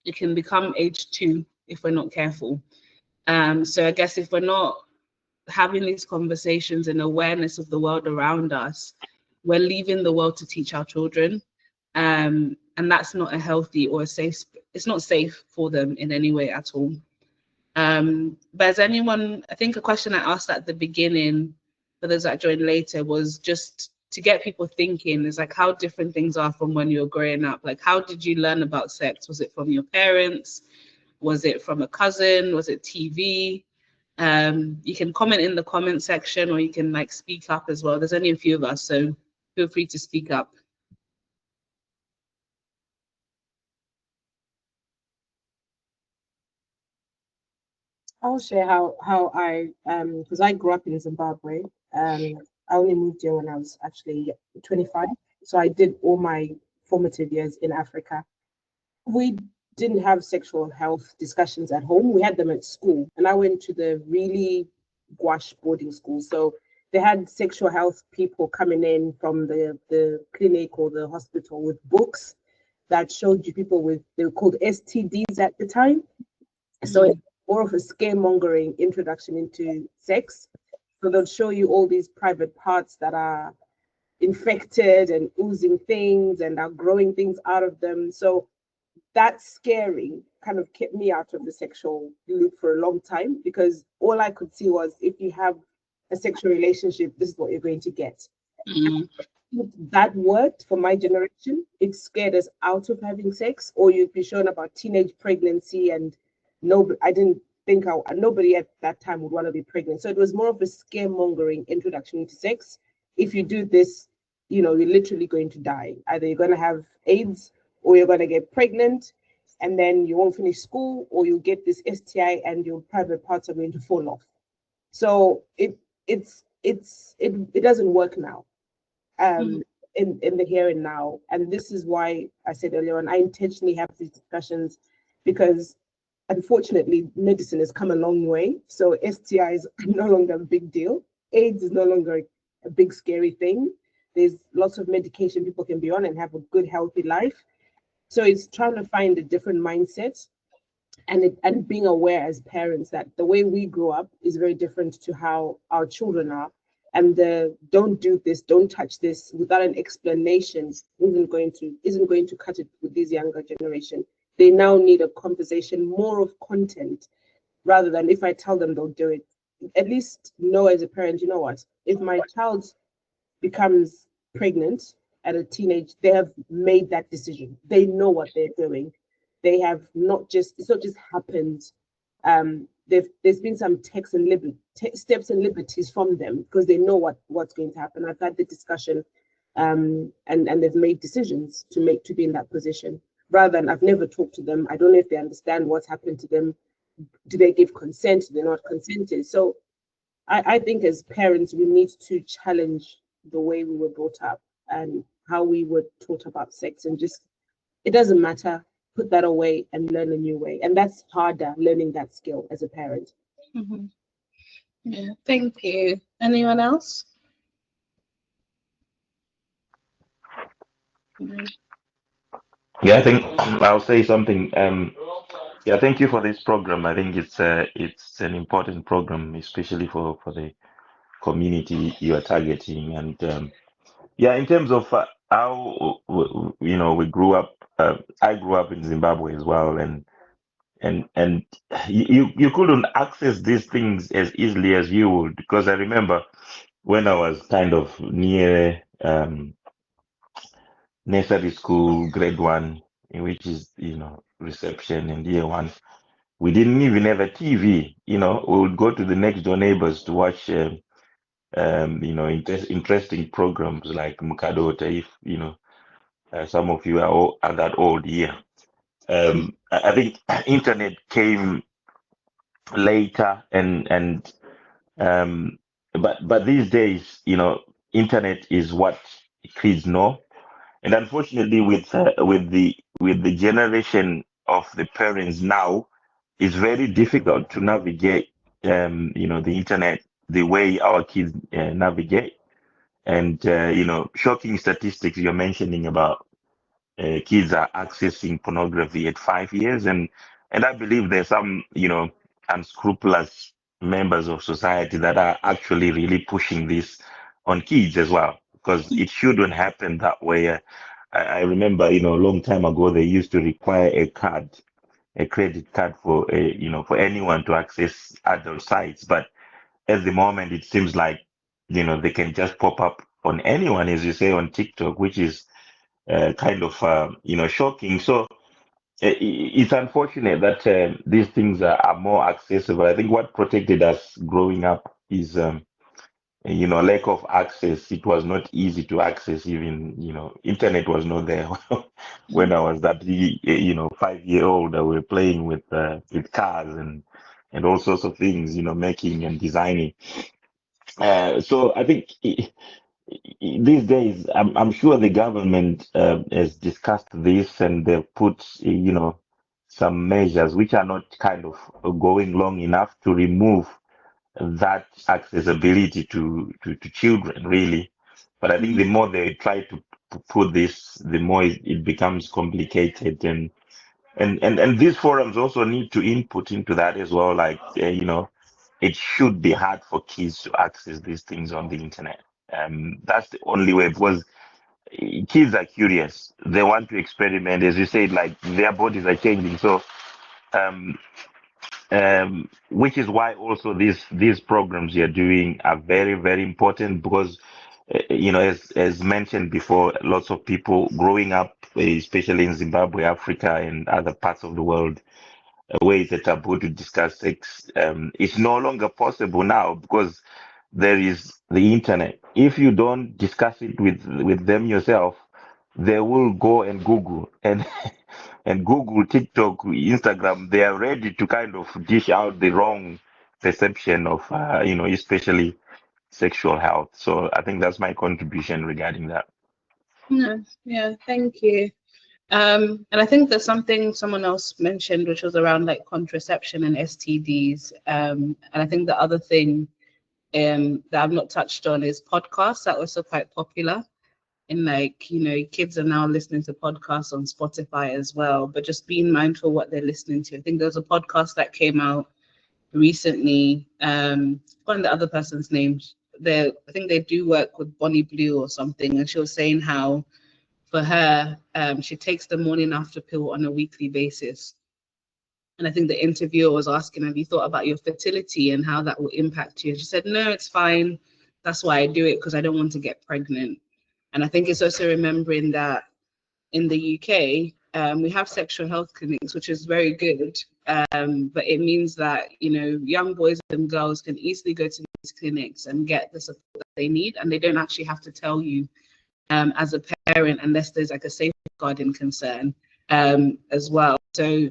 it can become age 2 if we're not careful. So I guess if we're not having these conversations and awareness of the world around us, we're leaving the world to teach our children. And that's not a healthy or a safe, it's not safe for them in any way at all. But as anyone, I think a question I asked at the beginning, for those that joined later, was just to get people thinking, is how different things are from when you were growing up. How did you learn about sex? Was it from your parents? Was it from a cousin? Was it TV? You can comment in the comment section, or you can speak up as well. There's only a few of us, so feel free to speak up. I'll share how I because I grew up in Zimbabwe. I only moved here when I was actually 25, so I did all my formative years in Africa. We didn't have sexual health discussions at home. We had them at school, and I went to the really gouache boarding school. So they had sexual health people coming in from the clinic or the hospital with books that showed you people with, they were called STDs at the time. So it's more of a scaremongering introduction into sex. So they'll show you all these private parts that are infected and oozing things and are growing things out of them. So that scaring kind of kept me out of the sexual loop for a long time, because all I could see was, if you have a sexual relationship, this is what you're going to get. That worked for my generation. It scared us out of having sex. Or you'd be shown about teenage pregnancy, and I didn't think nobody at that time would want to be pregnant. So it was more of a scaremongering introduction into sex. If you do this, you're literally going to die. Either you're going to have AIDS, or you're going to get pregnant, and then you won't finish school, or you'll get this STI and your private parts are going to fall off. So it doesn't work now. Mhm. In the here and now. And this is why I said earlier on, I intentionally have these discussions, because unfortunately medicine has come a long way. So STIs are no longer a big deal. AIDS is no longer a big scary thing. There's lots of medication people can be on and have a good, healthy life. So it's trying to find a different mindset, and being aware as parents that the way we grew up is very different to how our children are, and the don't do this, don't touch this without an explanation isn't going to cut it with this younger generation. They now need a conversation, more of content, rather than if I tell them they'll do it. At least know as a parent, you know what, if my child becomes pregnant at a teenage, they have made that decision. They know what they're doing. They have not just, it's not just happened. There's been some steps and liberties from them, because they know what's going to happen. I've had the discussion, and they've made decisions to be in that position. Rather than I've never talked to them. I don't know if they understand what's happened to them. Do they give consent? Do they not consented? So I think as parents, we need to challenge the way we were brought up and how we were taught about sex, and just, it doesn't matter, put that away and learn a new way. And that's harder, learning that skill as a parent. Mhm. Yeah, thank you. Anyone else? Mhm. Yeah, I think I'll say something. Yeah, thank you for this program. I think it's an important program, especially for the community you are targeting. And yeah, in terms of how we grew up. I grew up in Zimbabwe as well, and you couldn't access these things as easily as you would, because I remember when I was kind of near nursery school, grade one, in which is reception and year one. We didn't even have a TV. We would go to the next door neighbors to watch, interesting programs like Mukadota. If some of you are that old, yeah. I think internet came later, and um, but these days, internet is what kids know. And unfortunately, with the generation of the parents now, it's very difficult to navigate, the internet the way our kids navigate. And shocking statistics you're mentioning about kids are accessing pornography at 5 years, and I believe there's some unscrupulous members of society that are actually really pushing this on kids as well, because it shouldn't happen that way. I remember, a long time ago, they used to require a credit card for anyone to access adult sites. But at the moment, it seems like, they can just pop up on anyone, as you say, on TikTok, which is kind of, shocking. So it's unfortunate that these things are more accessible. I think what protected us growing up is, lack of access. It was not easy to access. Even internet was not there when I was that 5 year old. We were playing with cars and all sorts of things, making and designing. So I think these days, I'm sure the government has discussed this, and they've put some measures which are not kind of going long enough to remove that accessibility to children, really. But I think the more they try to put this, the more it becomes complicated. And these forums also need to input into that as well. Like, it should be hard for kids to access these things on the internet. That's the only way, because kids are curious. They want to experiment. As you said, like, their bodies are changing. So, um, which is why also these programs you're doing are very, very important, because as mentioned before, lots of people growing up, especially in Zimbabwe, Africa, and other parts of the world, where it's a taboo to discuss sex, it's no longer possible now, because there is the internet. If you don't discuss it with them yourself, they will go and Google and and Google, TikTok, Instagram. They are ready to kind of dish out the wrong perception of especially sexual health. So I think that's my contribution regarding that. No, yeah, thank you. And I think there's something someone else mentioned, which was around like contraception and STDs. And I think the other thing that I've not touched on is podcasts that are also quite popular. And like, kids are now listening to podcasts on Spotify as well, but just being mindful what they're listening to. I think there's a podcast that came out recently. One of the other person's names. I think they do work with Bonnie Blue or something, and she was saying how for her, she takes the morning after pill on a weekly basis. And I think the interviewer was asking, have you thought about your fertility and how that will impact you? And she said, no, it's fine. That's why I do it, because I don't want to get pregnant. And I think it's also remembering that in the UK, we have sexual health clinics, which is very good. But it means that, young boys and girls can easily go to these clinics and get the support that they need. And they don't actually have to tell you as a parent, unless there's like a safeguarding concern as well. So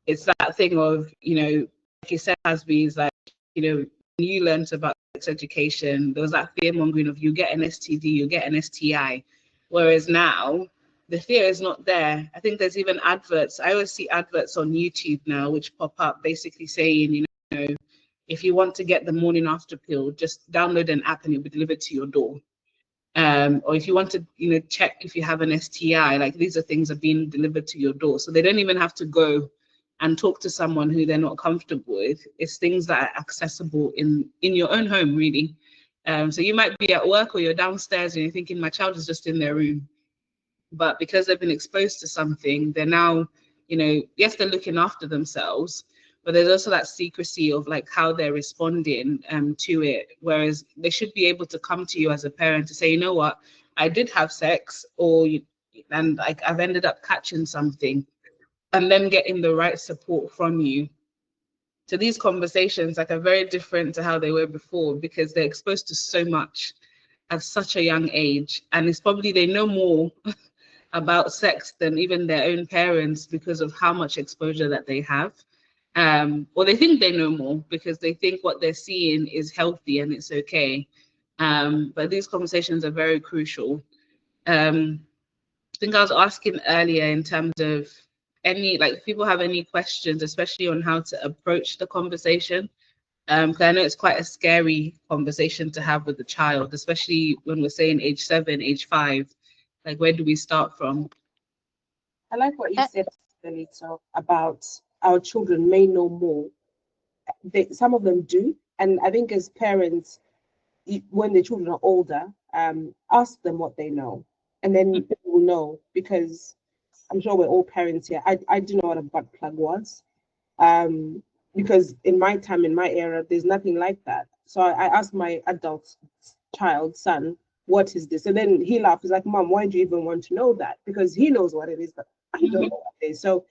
it's that thing of, like you said, Hasbi, is like, when you learned about sex education, there was that fear mongering of you get an STD, you get an STI. Whereas now, the fear is not there. I think there's even adverts. I always see adverts on YouTube now, which pop up basically saying, if you want to get the morning after pill, just download an app and it'll be delivered to your door. Or if you want to, check if you have an STI, like these are things that are being delivered to your door. So they don't even have to go and talk to someone who they're not comfortable with. It's things that are accessible in your own home, really. So you might be at work or you're downstairs and you're thinking, my child is just in their room. But because they've been exposed to something, they're now, yes, they're looking after themselves, but there's also that secrecy of like how they're responding to it. Whereas they should be able to come to you as a parent to say, you know what, I did have sex, and like I've ended up catching something, and then getting the right support from you. So these conversations like are very different to how they were before, because they're exposed to so much at such a young age, and it's probably they know more about sex than even their own parents because of how much exposure that they have. Or they think they know more because they think what they're seeing is healthy and it's okay. But these conversations are very crucial. I think I was asking earlier in terms of if people have any questions, especially on how to approach the conversation. Because I know it's quite a scary conversation to have with the child, especially when we're saying age 7, age 5. Like, where do we start from? I like what you said, Dalitso, about our children may know more. Some of them do. And I think as parents, when the children are older, ask them what they know. And then they will know, because I'm sure we're all parents here. I do know what a butt plug was. Because in my time, in my era, there's nothing like that. So I asked my adult son, what is this? And then he laughed. He's like, Mom, why do you even want to know that? Because he knows what it is, but I don't know what it is. So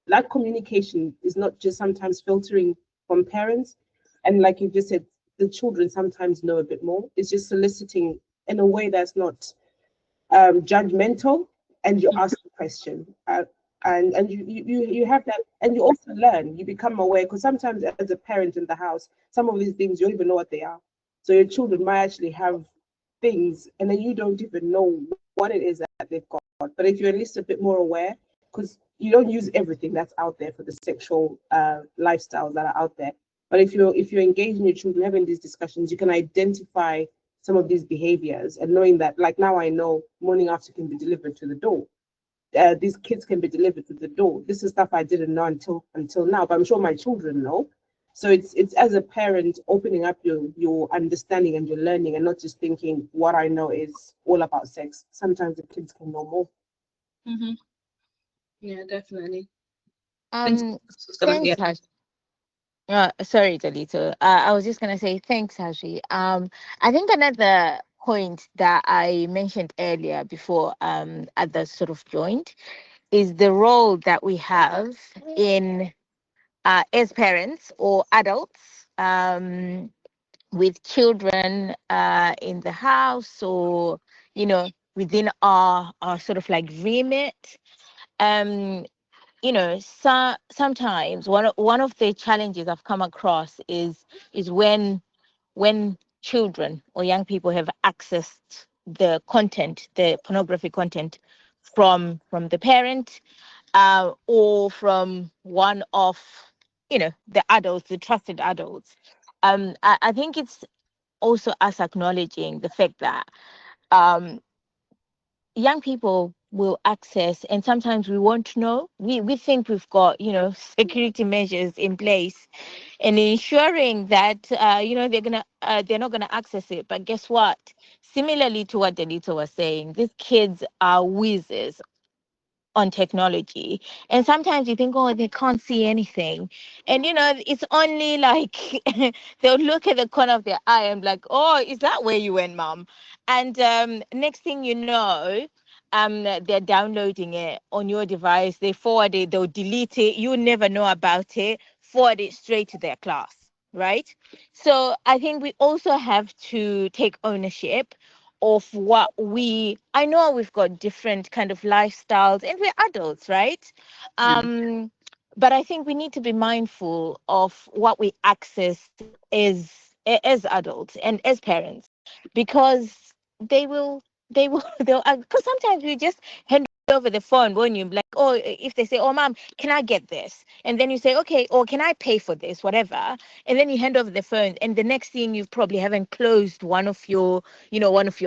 that communication is not just sometimes filtering from parents. And like you just said, the children sometimes know a bit more. It's just soliciting in a way that's not judgmental, and you ask the question. And you have that, and you also learn, you become aware, because sometimes as a parent in the house, some of these things you don't even know what they are. So your children might actually have things, and then you don't even know what it is that they've got. But if you're at least a bit more aware, because you don't use everything that's out there for the sexual lifestyles that are out there. But if you're engaging your children, having these discussions, you can identify some of these behaviors, and knowing that, like now I know morning after can be delivered to the door. These kids can be delivered to the door. This is stuff I didn't know until now, but I'm sure my children know. So it's as a parent opening up your understanding and your learning, and not just thinking what I know is all about sex. Sometimes the kids can know more. Mm-hmm. Yeah, definitely. Thanks, Hash. Sorry, Dalito. I was just gonna say thanks, Hashi. I think another point that I mentioned earlier before others sort of joined is the role that we have in as parents or adults with children in the house, or within our sort of like remit. um sometimes one of the challenges I've come across is when children or young people have accessed the pornography content from the parent, or from one of the adults, the trusted adults. I think it's also us acknowledging the fact that um, young people will access, and sometimes we won't know. We think we've got security measures in place and ensuring that they're not gonna access it. But guess what? Similarly to what Delito was saying, these kids are whizzes on technology, and sometimes you think, oh, they can't see anything, and it's only like they'll look at the corner of their eye and like, oh, is that where you went, mom? And next thing you know, they're downloading it on your device, they forward it, they'll delete it, you never know about it, forward it straight to their class, right? So I think we also have to take ownership of what I know we've got different kind of lifestyles and we're adults, right? um but I think we need to be mindful of what we access as adults and as parents, because they will they'll, because sometimes we just hand over the phone when you like, oh, if they say, oh mom, can I get this, and then you say okay, or can I pay for this, whatever, and then you hand over the phone, and the next thing you probably haven't closed one of your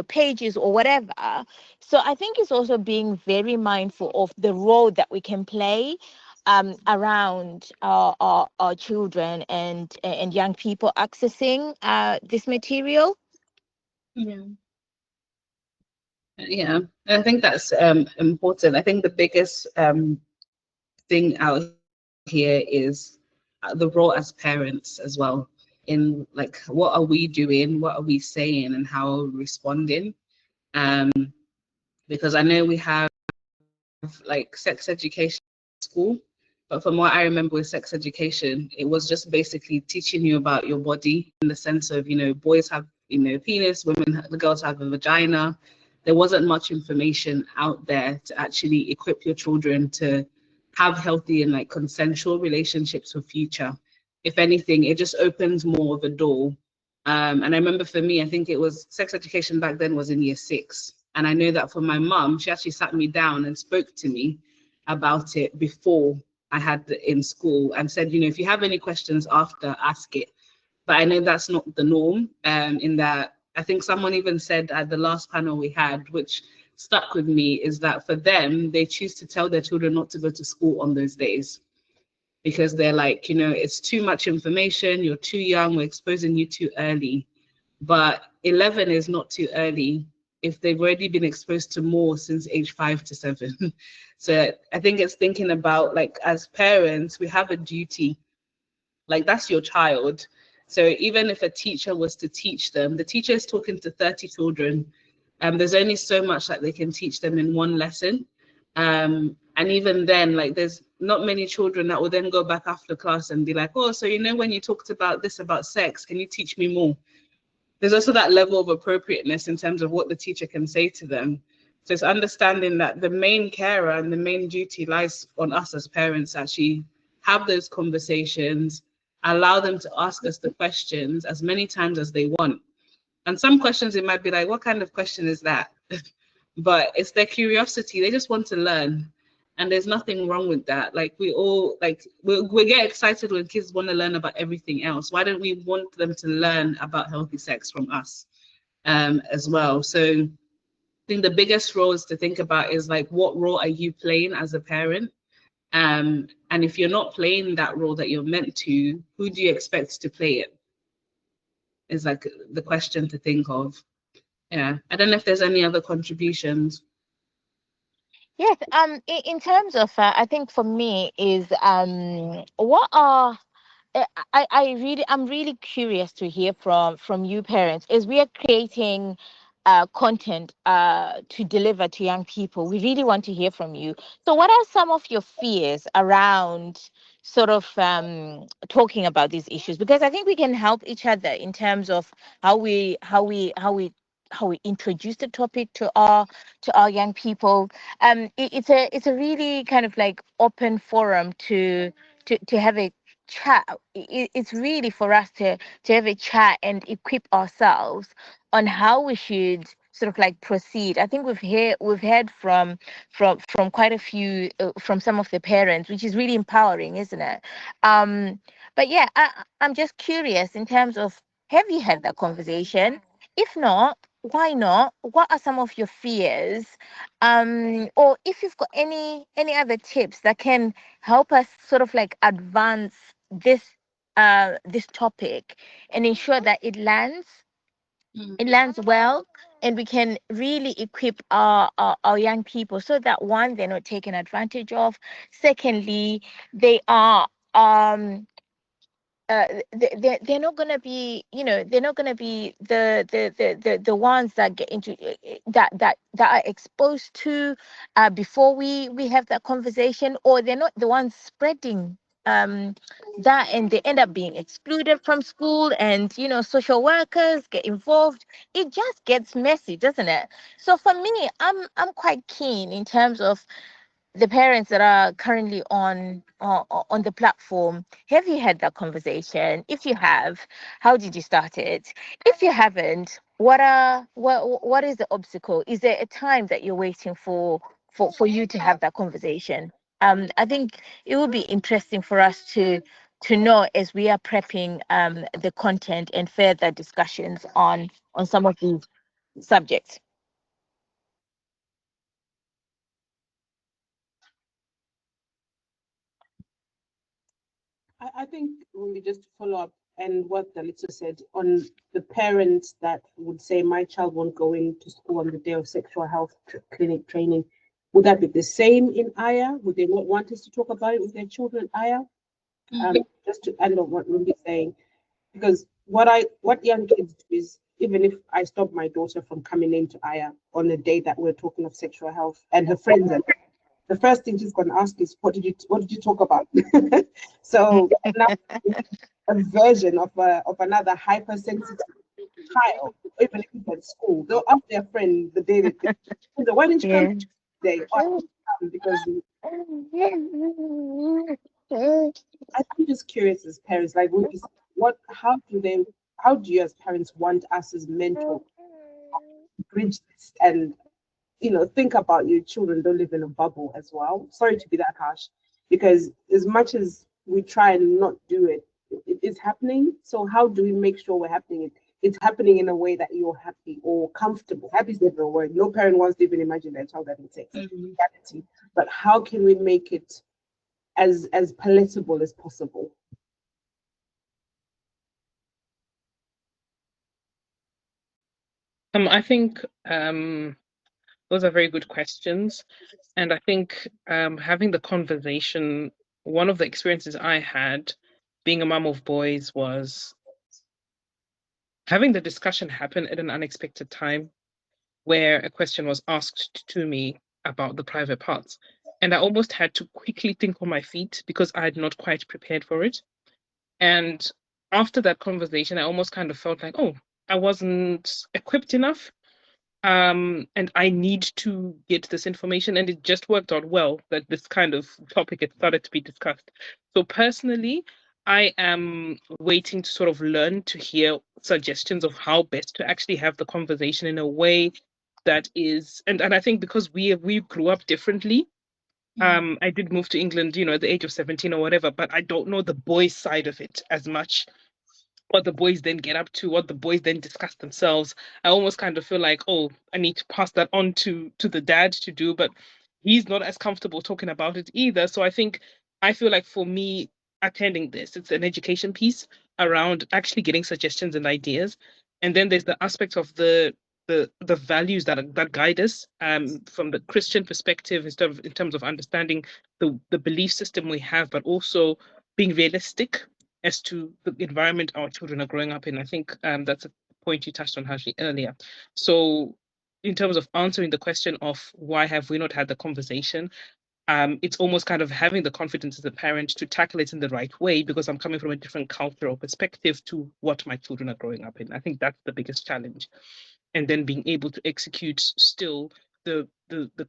pages or whatever. So I think it's also being very mindful of the role that we can play around our children and young people accessing this material. Yeah. Yeah, I think that's important. I think the biggest thing out here is the role as parents as well, in like what are we doing, what are we saying, and how are we responding. Um, because I know we have like sex education in school, but from what I remember with sex education, it was just basically teaching you about your body in the sense of, boys have, penis, women, the girls have a vagina. There wasn't much information out there to actually equip your children to have healthy and like consensual relationships for future. If anything, it just opens more of a door. And I remember for me, I think it was sex education back then was in year 6. And I know that for my mum, she actually sat me down and spoke to me about it before I had in school and said, if you have any questions after, ask it. But I know that's not the norm. In that, I think someone even said at the last panel we had, which stuck with me, is that for them, they choose to tell their children not to go to school on those days because they're like, it's too much information, you're too young, we're exposing you too early. But 11 is not too early if they've already been exposed to more since age 5 to 7. So I think it's thinking about, like, as parents, we have a duty, like that's your child. So even if a teacher was to teach them, the teacher is talking to 30 children. There's only so much that they can teach them in one lesson. And even then, like there's not many children that will then go back after class and be like, oh, so when you talked about this about sex, can you teach me more? There's also that level of appropriateness in terms of what the teacher can say to them. So it's understanding that the main carer and the main duty lies on us as parents to actually have those conversations, allow them to ask us the questions as many times as they want. And some questions it might be like, what kind of question is that? But it's their curiosity. They just want to learn. And there's nothing wrong with that. Like we all, like we get excited when kids want to learn about everything else. Why don't we want them to learn about healthy sex from us as well? So I think the biggest role is to think about is like, what role are you playing as a parent? And if you're not playing that role that you're meant to, who do you expect to play it? Is like the question to think of. Yeah, I don't know if there's any other contributions. Yes, in terms of, I think for me is what are I'm really curious to hear from you parents as we are creating content to deliver to young people. We really want to hear from you. So what are some of your fears around sort of talking about these issues, because I think we can help each other in terms of how we introduce the topic to our young people. It's a really kind of like open forum to have a chat. It's really for us to have a chat and equip ourselves on how we should sort of like proceed. I think we've heard from quite a few, from some of the parents, which is really empowering, isn't it? um but yeah, I'm just curious in terms of, have you had that conversation? If not, why not? What are some of your fears? Or if you've got any other tips that can help us sort of like advance this topic and ensure that it lands well, and we can really equip our young people, so that one, they're not taken advantage of. Secondly, they are they're not going to be, they're not going to be the ones that get into that are exposed to, before we have that conversation, or they're not the ones spreading um that, and they end up being excluded from school, and social workers get involved. It just gets messy, doesn't it? So for me, I'm quite keen in terms of the parents that are currently on the platform. Have you had that conversation? If you have, how did you start it? If you haven't, what is the obstacle? Is there a time that you're waiting for you to have that conversation? I think it would be interesting for us to know as we are prepping the content and further discussions on some of these subjects. I think when we just follow up and what Dalitso said on the parents that would say my child won't go into school on the day of sexual health clinic training, would that be the same in Aya? Would they not want us to talk about it with their children, Aya? Just to end on what Rumbi is saying, because what young kids do is, even if I stop my daughter from coming into Aya on the day that we're talking of sexual health and her friends are, the first thing she's going to ask is, what did you talk about? So now a version of another hypersensitive child, even if it's at school, they'll ask their friend the day that why didn't you come Yeah. today? Oh, I didn't come because I'm just curious as parents, like what how do you as parents want us as mentors to bridge this and think about your children don't live in a bubble as well. Sorry to be that harsh, because as much as we try and not do it, it is happening. So how do we make sure we're happening it's happening in a way that you're happy or comfortable? Happy is never a word. No parent wants to even imagine their child having sex. Reality. But how can we make it as palatable as possible? I think those are very good questions. And I think having the conversation, one of the experiences I had being a mum of boys was having the discussion happen at an unexpected time, where a question was asked to me about the private parts. And I almost had to quickly think on my feet because I had not quite prepared for it. And after that conversation, I almost kind of felt like, oh, I wasn't equipped enough. And I need to get this information. And it just worked out well that this kind of topic had started to be discussed. So personally, I am waiting to sort of learn to hear suggestions of how best to actually have the conversation in a way that is, and I think because we grew up differently. I did move to England, at the age of 17 or whatever, but I don't know the boys' side of it as much, what the boys then get up to, what the boys then discuss themselves. I almost kind of feel like, oh, I need to pass that on to the dad to do, but he's not as comfortable talking about it either. So I feel like for me, attending this, it's an education piece around actually getting suggestions and ideas. And then there's the aspect of the values that guide us, from the Christian perspective, in terms of understanding the belief system we have, but also being realistic as to the environment our children are growing up in. I think that's a point you touched on, Hashi, earlier. So, in terms of answering the question of why have we not had the conversation, it's almost kind of having the confidence as a parent to tackle it in the right way, because I'm coming from a different cultural perspective to what my children are growing up in. I think that's the biggest challenge. And then being able to execute still the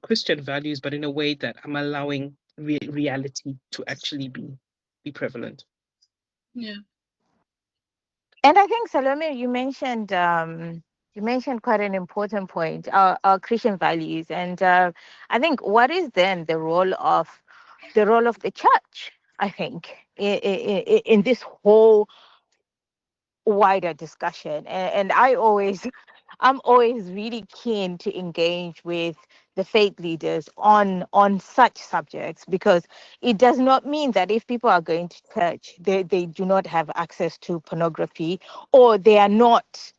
Christian values, but in a way that I'm allowing reality to actually be prevalent. Yeah. And I think Salome, you mentioned quite an important point, our Christian values, and I think what is then the role of the church? I think in this whole wider discussion, and I'm always really keen to engage with the faith leaders on such subjects, because it does not mean that if people are going to church, they do not have access to pornography, or they're not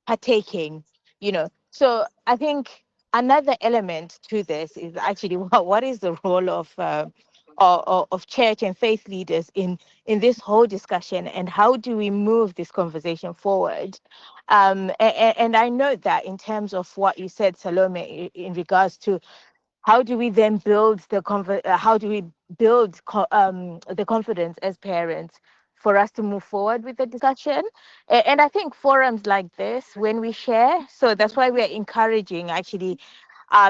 partaking, so I think another element to this is actually what is the role of church and faith leaders in this whole discussion, and how do we move this conversation forward. And I know that in terms of what you said, Salome, in regards to how do we then build how do we build the confidence as parents for us to move forward with the discussion. And I think forums like this, when we share, so that's why we're encouraging actually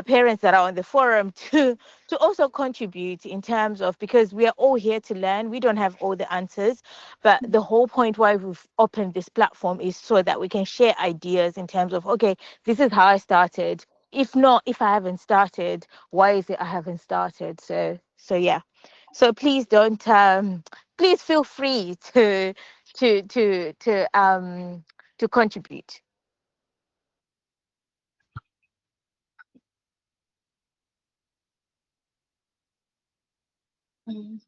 parents that are on the forum to also contribute, in terms of, because we are all here to learn. We don't have all the answers, but the whole point why we've opened this platform is so that we can share ideas in terms of, okay, this is how I started. If I haven't started, why is it I haven't started? So yeah. So please don't please feel free to contribute. Mm.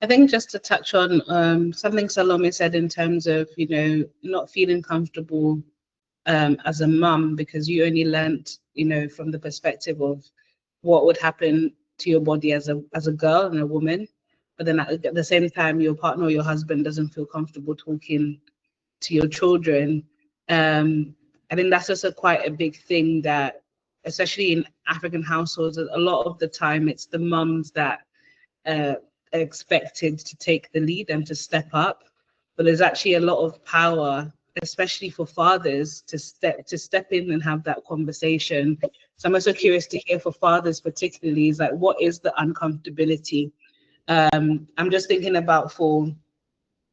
I think just to touch on something Salome said in terms of, not feeling comfortable as a mum, because you only learnt, from the perspective of what would happen to your body as a girl and a woman. But then at the same time, your partner or your husband doesn't feel comfortable talking to your children. I think that's just quite a big thing, that especially in African households, a lot of the time it's the mums that are expected to take the lead and to step up. But there's actually a lot of power, especially for fathers, to step in and have that conversation. So I'm also curious to hear, for fathers particularly, is like, what is the uncomfortability? I'm just thinking about, for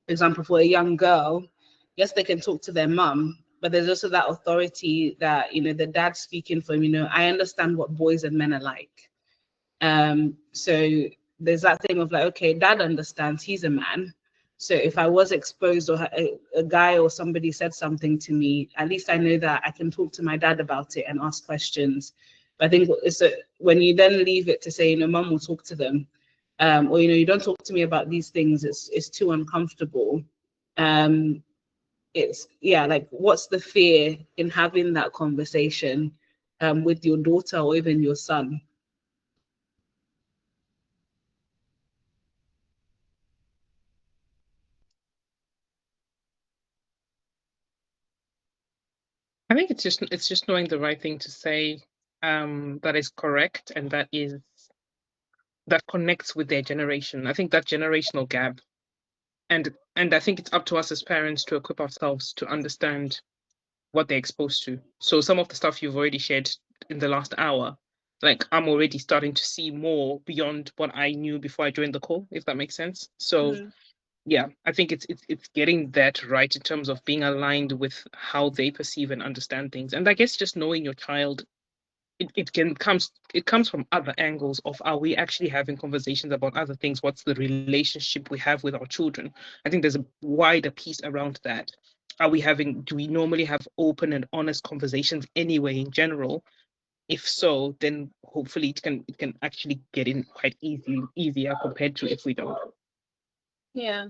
example, for a young girl, yes, they can talk to their mum, but there's also that authority that, the dad speaking for him, I understand what boys and men are like. So there's that thing of like, okay, dad understands, he's a man. So if I was exposed, or a guy or somebody said something to me, at least I know that I can talk to my dad about it and ask questions. But I think it's when you then leave it to say, mum will talk to them, or you don't talk to me about these things, it's too uncomfortable. It's like, what's the fear in having that conversation with your daughter or even your son? I think it's just knowing the right thing to say, that is correct, and that connects with their generation. I think that generational gap, and I think it's up to us as parents to equip ourselves to understand what they're exposed to. So some of the stuff you've already shared in the last hour, like, I'm already starting to see more beyond what I knew before I joined the call, if that makes sense. So yeah, I think it's getting that right in terms of being aligned with how they perceive and understand things. And I guess just knowing your child, it comes from other angles of, are we actually having conversations about other things? What's the relationship we have with our children? I think there's a wider piece around that. Do we normally have open and honest conversations anyway in general? If so, then hopefully it can actually get in quite easier compared to if we don't. Yeah.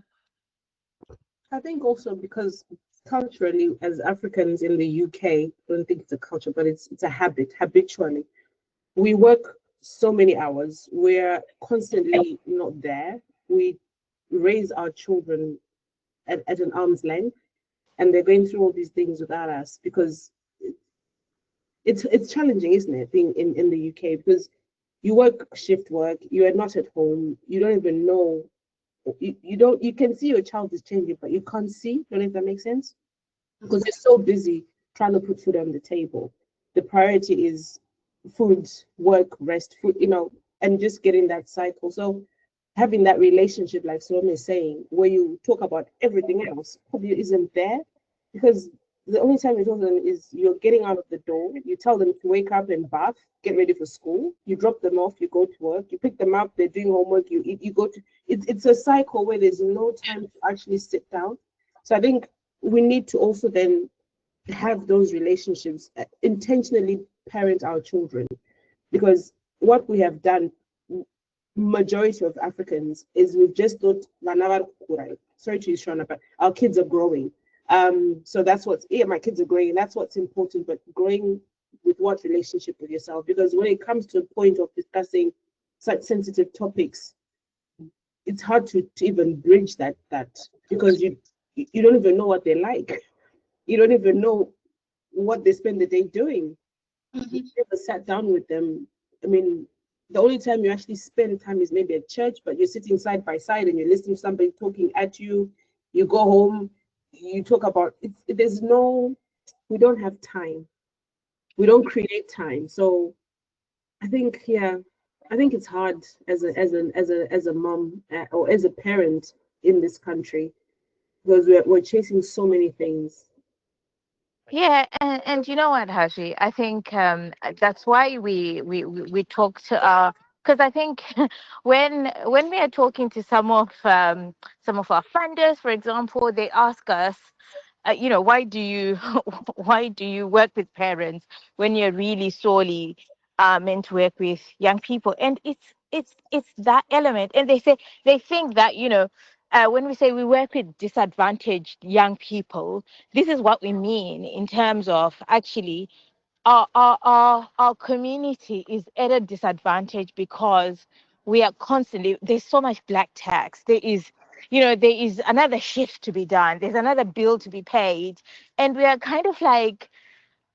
I think also because culturally, as Africans in the UK, I don't think it's a culture, but it's a habit. Habitually, we work so many hours. We're constantly not there. We raise our children at an arm's length, and they're going through all these things without us, because it's challenging, isn't it, being in the UK, because you work shift work, you are not at home, you don't even know, you don't, you can see your child is changing, but you can't see. Don't know if that makes sense, because you're so busy trying to put food on the table. The priority is food, work, rest, food, and just getting that cycle. So having that relationship, like Salome is saying, where you talk about everything else, probably isn't there, because the only time you talk to them is you're getting out of the door. You tell them to wake up and bath, get ready for school. You drop them off, you go to work. You pick them up, they're doing homework. You eat, you go to. It's a cycle where there's no time to actually sit down. So I think we need to also then have those relationships, intentionally parent our children, because what we have done, majority of Africans, is we've just thought, sorry to use Shona, but our kids are growing. So that's what's, yeah, my kids are growing, and that's what's important, but growing with what relationship with yourself? Because when it comes to a point of discussing such sensitive topics, it's hard to even bridge that because you don't even know what they're like. You don't even know what they spend the day doing. You never sat down with them. I mean, the only time you actually spend time is maybe at church, but you're sitting side by side and you're listening to somebody talking at you. You go home, you talk about it. There's no, we don't have time. We don't create time. So I think, yeah, I think it's hard as a mom, or as a parent in this country, because we're chasing so many things. Yeah, and you know what, Haji? I think that's why we talk to our, because I think when we are talking to some of our funders, for example, they ask us, why do you why do you work with parents when you're really sorely meant to work with young people? And it's that element, and they think that when we say we work with disadvantaged young people, this is what we mean in terms of actually our community is at a disadvantage because we are constantly, there's so much black tax, there is another shift to be done, there's another bill to be paid, and we are kind of like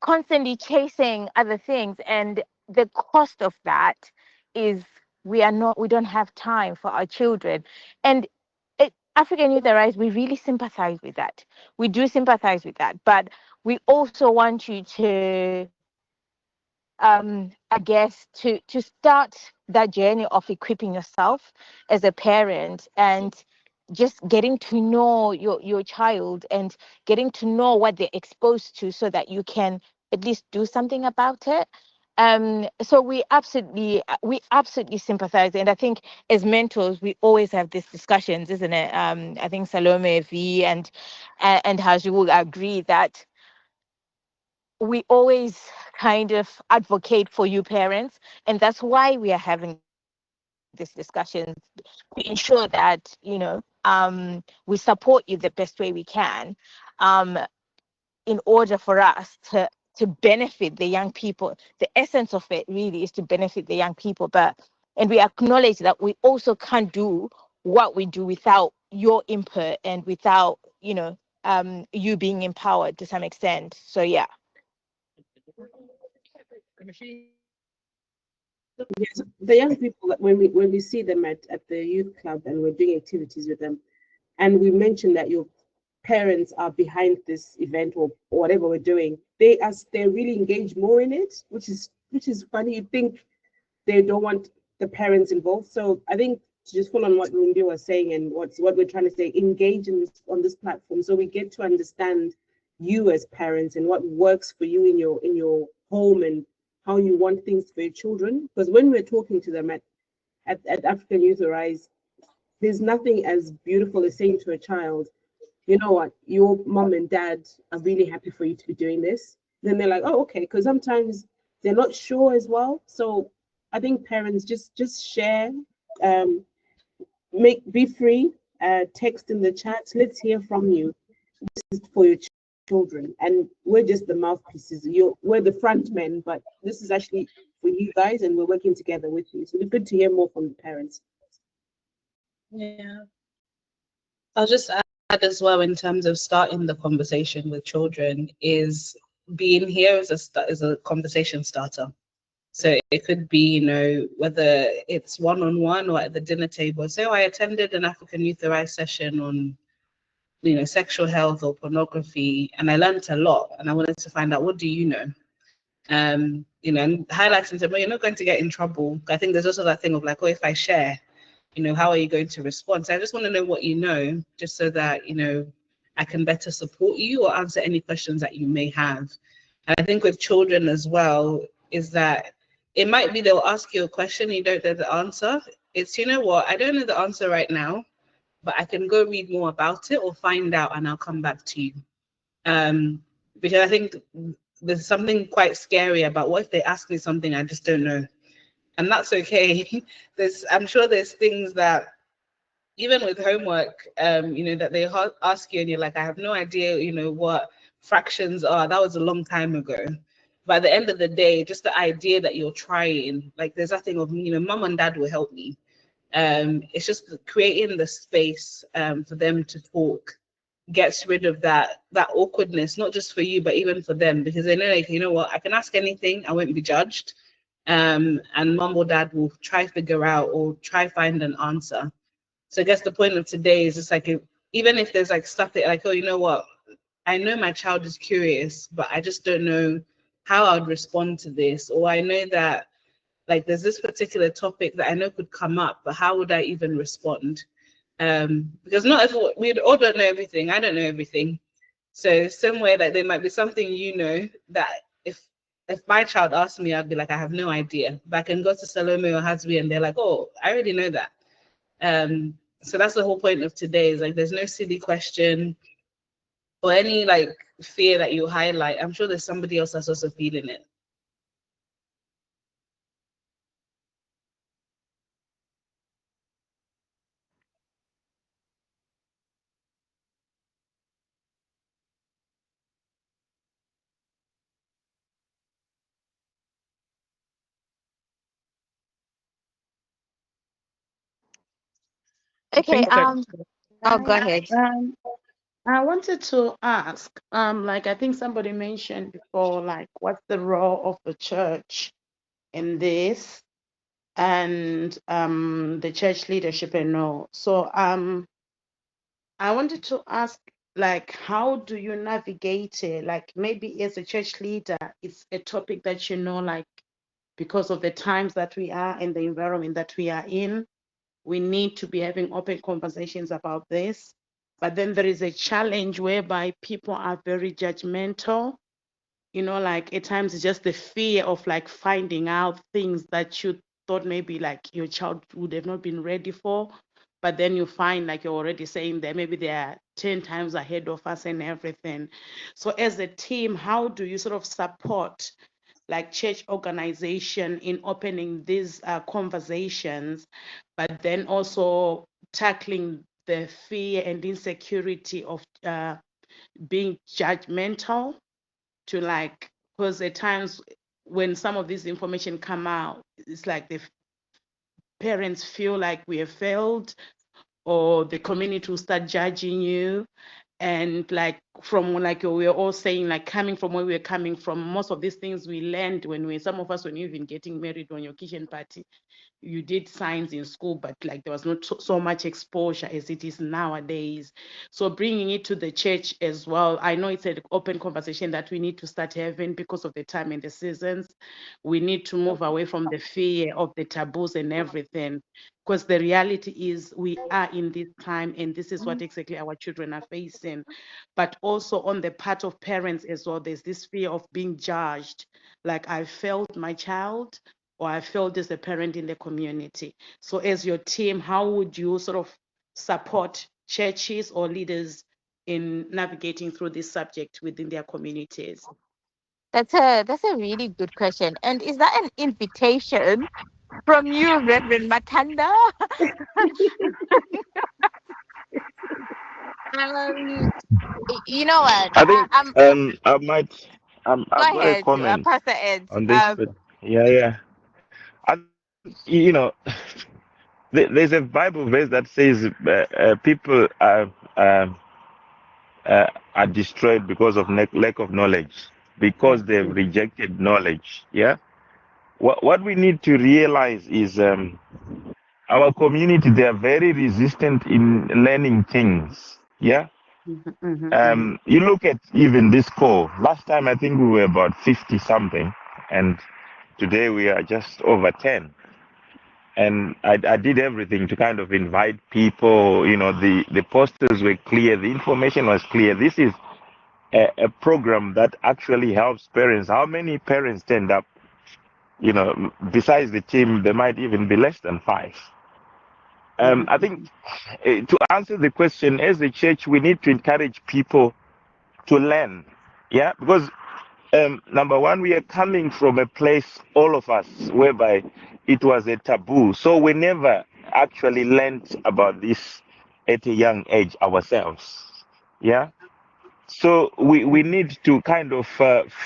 constantly chasing other things, and the cost of that is we don't have time for our children. And African Youth Arise, we really sympathize with that. We do sympathize with that, but we also want you to I guess to start that journey of equipping yourself as a parent, and just getting to know your child and getting to know what they're exposed to so that you can at least do something about it. So we absolutely sympathize, and I think as mentors we always have these discussions, isn't it? I think Salome, V, and Haji will agree that we always kind of advocate for you parents, and that's why we are having these discussions, to ensure that we support you the best way we can, um, in order for us to benefit the young people. The essence of it really is to benefit the young people, but and we acknowledge that we also can't do what we do without your input and without you being empowered to some extent. So yeah. Yes, the young people, like, when we see them at the youth club and we're doing activities with them, and we mention that your parents are behind this event or whatever we're doing, they really engage more in it, which is funny. You think they don't want the parents involved. So I think, to just follow on what Rumbi was saying and what we're trying to say, engage in this on this platform so we get to understand you as parents and what works for you in your home, and how you want things for your children. Because when we're talking to them at African Youth Arise, there's nothing as beautiful as saying to a child, you know what, your mom and dad are really happy for you to be doing this. Then they're like, oh, okay, because sometimes they're not sure as well. So I think parents just share, um, be free, text in the chat. Let's hear from you. This is for your children, and we're just the mouthpieces. We're the front men, but this is actually for you guys, and we're working together with you. So it'd be good to hear more from the parents. Yeah. I'll just add as well, in terms of starting the conversation with children, is being here is a conversation starter. So it could be, whether it's one-on-one or at the dinner table. So I attended an African Youth Arise session on, sexual health or pornography, and I learned a lot. And I wanted to find out, what do you know? And highlighting to them, well, you're not going to get in trouble. I think there's also that thing of like, oh, if I share, how are you going to respond? So I just want to know what you know, just so that, I can better support you or answer any questions that you may have. And I think with children as well, is that it might be they'll ask you a question, you don't know the answer. It's, you know what, I don't know the answer right now, but I can go read more about it or find out and I'll come back to you. Because I think there's something quite scary about what if they ask me something I just don't know. And that's okay. I'm sure there's things that even with homework, that they ask you and you're like, I have no idea, what fractions are. That was a long time ago. But at the end of the day, just the idea that you're trying, like there's that thing of, mom and dad will help me. It's just creating the space for them to talk, gets rid of that awkwardness, not just for you, but even for them, because they know, like, you know what, I can ask anything, I won't be judged. And mom or dad will try figure out or try find an answer. So I guess the point of today is just like, even if there's like stuff that like, oh, you know what, I know my child is curious, but I just don't know how I would respond to this. Or I know that like there's this particular topic that I know could come up, but how would I even respond? Because not everyone, we all don't know everything. I don't know everything. So same way that there might be something that if my child asked me, I'd be like, I have no idea. But I can go to Salome or Hasbi and they're like, oh, I already know that. So that's the whole point of today, is like there's no silly question or any like fear that you highlight. I'm sure there's somebody else that's also feeling it. I Okay. think that Oh, go ahead. I wanted to ask, like I think somebody mentioned before, like what's the role of the church in this, and the church leadership and all. So I wanted to ask, like, how do you navigate it? Like maybe as a church leader, it's a topic that like because of the times that we are and the environment that we are in, we need to be having open conversations about this. But then there is a challenge whereby people are very judgmental. Like at times it's just the fear of like finding out things that you thought maybe like your child would have not been ready for. But then you find, like you're already saying, that maybe they are 10 times ahead of us and everything. So as a team, how do you sort of support like church organization in opening these conversations, but then also tackling the fear and insecurity of being judgmental, to like, because at times when some of this information come out, it's like the parents feel like we have failed, or the community will start judging you. And like from like we were all saying, like coming from where we were coming from, most of these things we learned some of us when you've been getting married on your kitchen party, you did science in school, but like there was not so much exposure as it is nowadays. So bringing it to the church as well, I know it's an open conversation that we need to start having because of the time and the seasons. We need to move away from the fear of the taboos and everything, because the reality is we are in this time and this is what exactly our children are facing. But also on the part of parents as well, there's this fear of being judged, like I failed my child, or I failed as a parent in the community. So as your team, how would you sort of support churches or leaders in navigating through this subject within their communities? That's a really good question. And is that an invitation from you, Reverend Matanda? um, you know what? I think I'm I might Go I've got a ahead, comment Pastor Ed. on this, but yeah. I think there's a Bible verse that says people uh, are destroyed because of lack of knowledge. because they've rejected knowledge. Yeah. What we need to realize is our community, they are very resistant in learning things. Yeah. You look at even this call. Last time I think we were about 50 something, and today we are just over 10. And I did everything to kind of invite people. You know, the posters were clear, the information was clear. This is a program that actually helps parents. How many parents stand up? You know, besides the team, there might even be less than 5. I think to answer the question, as a church, we need to encourage people to learn. Yeah, because number one, we are coming from a place, all of us, whereby it was a taboo. So we never actually learned about this at a young age ourselves. Yeah. So we need to kind of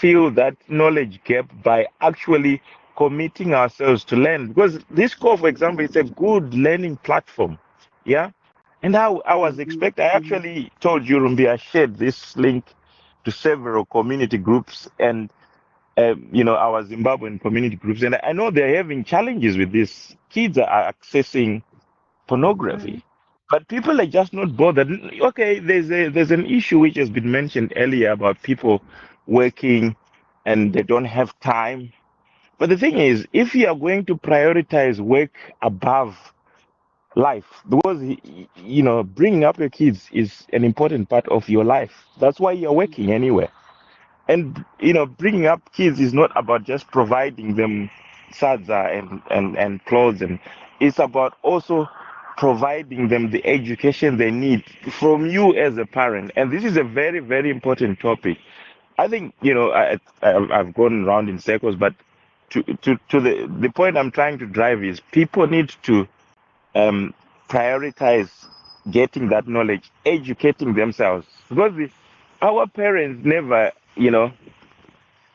fill that knowledge gap by actually committing ourselves to learn. Because this call, for example, is a good learning platform. Yeah. And I was expecting, I actually told you, Rumbi, I shared this link to several community groups and, you know, our Zimbabwean community groups. And I know they're having challenges with this. Kids are accessing pornography. But people are just not bothered. Okay, there's an issue which has been mentioned earlier about people working and they don't have time. But the thing is, if you are going to prioritize work above life, because you know, bringing up your kids is an important part of your life. That's why you're working anyway. And you know, bringing up kids is not about just providing them sadza and clothes, and it's about also providing them the education they need from you as a parent. And this is a very, very important topic. I think, you know, I've gone around in circles, but to the point I'm trying to drive is people need to um, prioritize getting that knowledge, educating themselves, because our parents never, you know,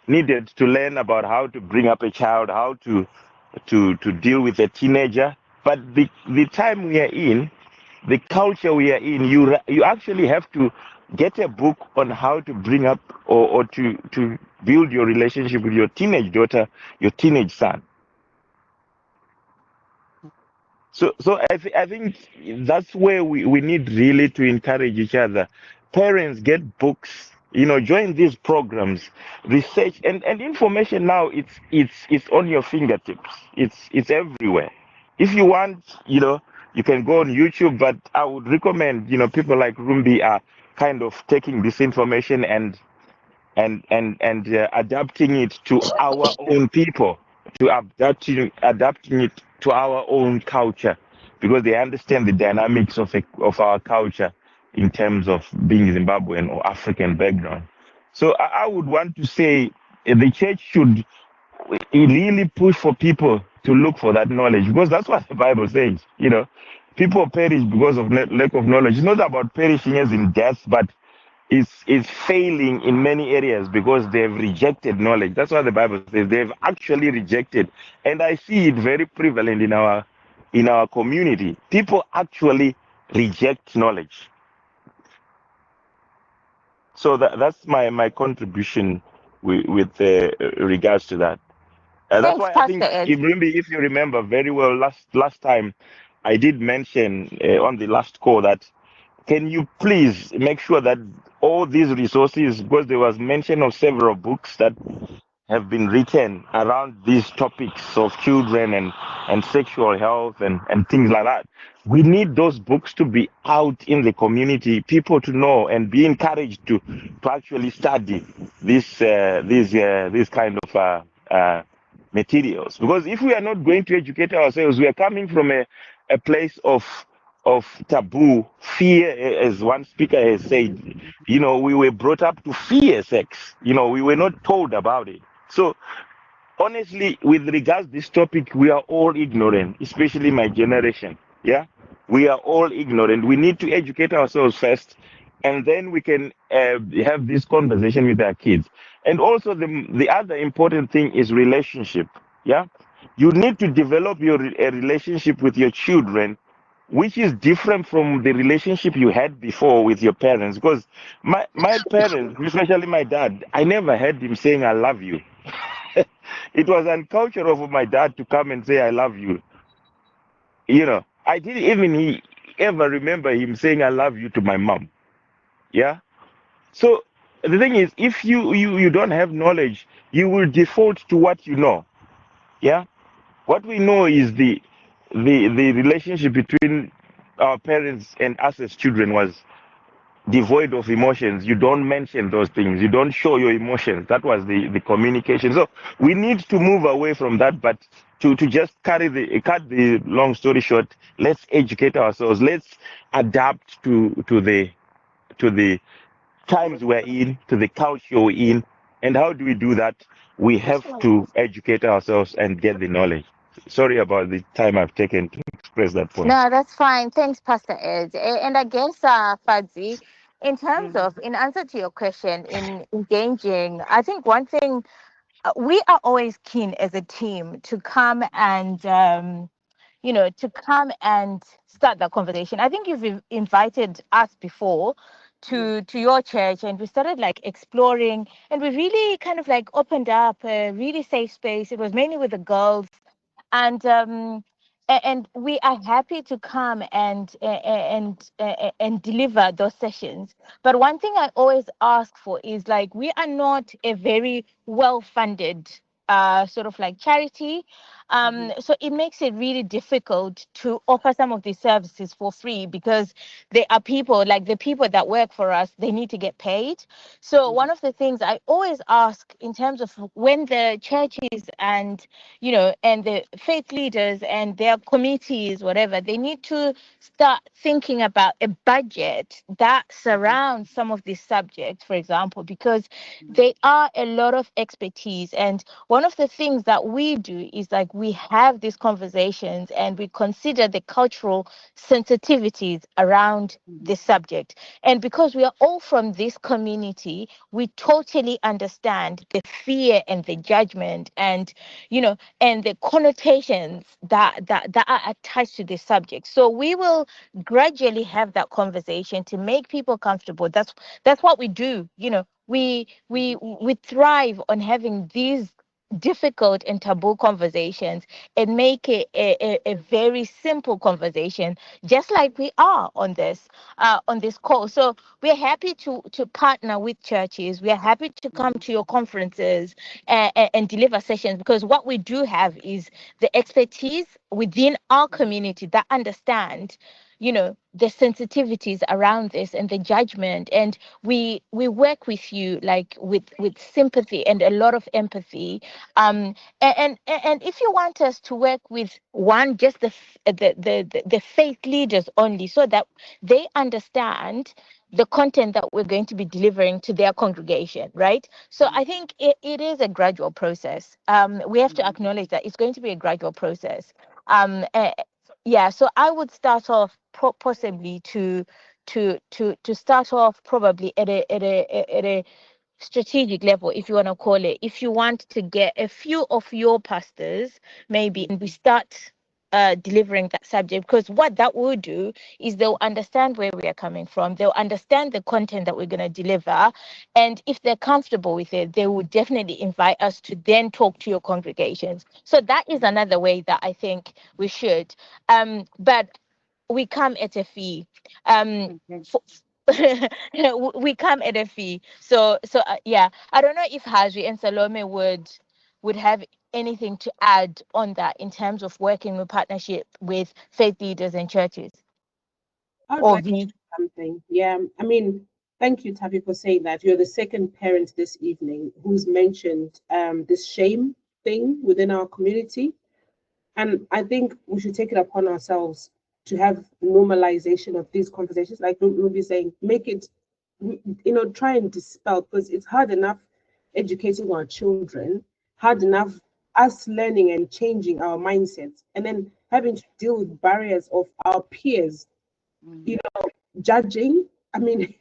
needed to learn about how to bring up a child, how to deal with a teenager. But the time we are in, the culture we are in, you actually have to get a book on how to bring up or to build your relationship with your teenage daughter, your teenage son. So I think that's where we need really to encourage each other. Parents, get books, you know, join these programs, research and information now it's on your fingertips. It's everywhere. If you want, you know, you can go on YouTube, but I would recommend, you know, people like Rumbi are kind of taking this information and adapting it to our own people, to adapting it to our own culture, because they understand the dynamics of our culture in terms of being Zimbabwean or African background. So I would want to say the church should really push for people to look for that knowledge, because that's what the Bible says. You know, people perish because of lack of knowledge. It's not about perishing as in death, but is failing in many areas because they've rejected knowledge. That's what the Bible says. They've actually rejected, and I see it very prevalent in our community. People actually reject knowledge. So that's my contribution with regards to that. That's Thanks, why I Pastor think, Ed. if you remember very well, last time I did mention on the last call that, can you please make sure that all these resources, because there was mention of several books that have been written around these topics of children and sexual health and things like that. We need those books to be out in the community, people to know and be encouraged to actually study these kind of materials. Because if we are not going to educate ourselves, we are coming from a place of taboo, fear, as one speaker has said. You know, we were brought up to fear sex. You know, we were not told about it. So honestly, with regards to this topic, we are all ignorant, especially my generation. Yeah, we are all ignorant. We need to educate ourselves first, and then we can have this conversation with our kids. And also, the other important thing is relationship. Yeah, you need to develop a relationship with your children which is different from the relationship you had before with your parents. Because my parents, especially my dad, I never heard him saying I love you. It was uncultural for my dad to come and say I love you. You know, I didn't even he ever remember him saying I love you to my mom. Yeah. So the thing is, if you don't have knowledge, you will default to what you know. Yeah. What we know is the relationship between our parents and us as children was devoid of emotions. You don't mention those things. You don't show your emotions. That was the communication. So we need to move away from that. But to just cut the long story short, let's educate ourselves. Let's adapt to the times we're in, to the culture we're in. And how do we do that? We have to educate ourselves and get the knowledge. Sorry about the time I've taken to express that point. No, that's fine. Thanks, Pastor Ed. And I guess, Fadzi, in terms Mm. of, in answer to your question, in engaging, I think one thing we are always keen as a team to come and, to come and start that conversation. I think you've invited us before to your church, and we started like exploring, and we really kind of like opened up a really safe space. It was mainly with the girls, and and we are happy to come and deliver those sessions. But one thing I always ask for is, like, we are not a very well funded sort of like charity, so it makes it really difficult to offer some of these services for free, because there are people, like the people that work for us, they need to get paid. So one of the things I always ask, in terms of when the churches and the faith leaders and their committees, whatever, they need to start thinking about a budget that surrounds some of these subjects, for example, because they are a lot of expertise. And one of the things that we do is, like, we have these conversations and we consider the cultural sensitivities around this subject. And because we are all from this community, we totally understand the fear and the judgment and the connotations that are attached to this subject. So we will gradually have that conversation to make people comfortable. That's what we do. We thrive on having these difficult and taboo conversations and make it a very simple conversation, just like we are on this call. So we're happy to partner with churches. We are happy to come to your conferences and deliver sessions, because what we do have is the expertise within our community that understand the sensitivities around this and the judgment. And we work with you, like, with sympathy and a lot of empathy. And if you want us to work with just the faith leaders only, so that they understand the content that we're going to be delivering to their congregation, right? So I think it is a gradual process. We have to acknowledge that it's going to be a gradual process. Yeah, so I would start off possibly to start off probably at a strategic level, if you want to call it. If you want to get a few of your pastors, maybe, and we start delivering that subject, because what that will do is they'll understand where we are coming from. They'll understand the content that we're going to deliver. And if they're comfortable with it, they will definitely invite us to then talk to your congregations. So that is another way that I think we should. But we come at a fee. For, we come at a fee. So yeah, I don't know if Hazri and Salome would have anything to add on that in terms of working with partnership with faith leaders and churches. I would Or like V. something. Yeah, I mean, thank you, Tavi, for saying that. You're the second parent this evening who's mentioned this shame thing within our community. And I think we should take it upon ourselves to have normalization of these conversations. Like we'll be saying, make it, try and dispel, because it's hard enough educating our children, hard enough us learning and changing our mindsets, and then having to deal with barriers of our peers, judging. I mean,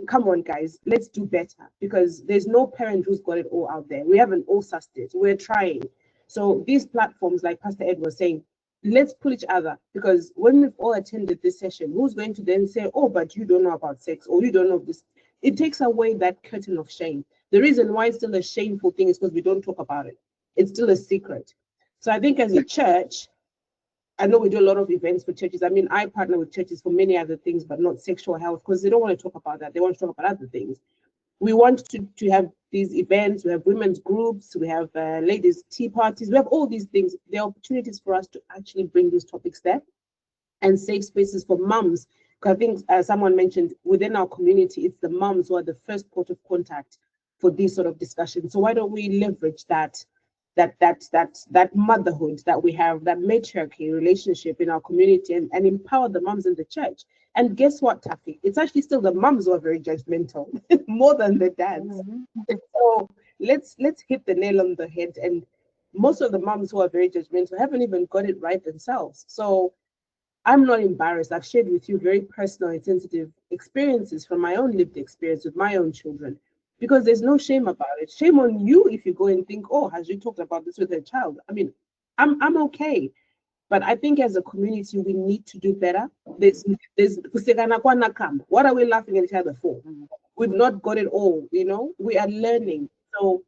come on, guys, let's do better, because there's no parent who's got it all out there. We haven't all sussed it. We're trying. So these platforms, like Pastor Ed was saying, let's pull each other, because when we've all attended this session, who's going to then say, oh, but you don't know about sex, or you don't know this? It takes away that curtain of shame. The reason why it's still a shameful thing is because we don't talk about it. It's still a secret. So I think as a church, I know we do a lot of events for churches. I mean, I partner with churches for many other things, but not sexual health, because they don't want to talk about that. They want to talk about other things. We want to have these events. We have women's groups. We have ladies' tea parties. We have all these things. There are opportunities for us to actually bring these topics there, and safe spaces for mums. Because I think someone mentioned within our community, it's the mums who are the first port of contact for these sort of discussions. So why don't we leverage that motherhood that we have, that matriarchy relationship in our community, and empower the mums in the church? And guess what, Taffy? It's actually still the mums who are very judgmental, more than the dads. So let's hit the nail on the head. And most of the mums who are very judgmental haven't even got it right themselves. So I'm not embarrassed. I've shared with you very personal and sensitive experiences from my own lived experience with my own children, because there's no shame about it. Shame on you if you go and think, oh, has she talked about this with her child? I mean, I'm okay. But I think as a community, we need to do better. There's what are we laughing at each other for? We've not got it all, we are learning. So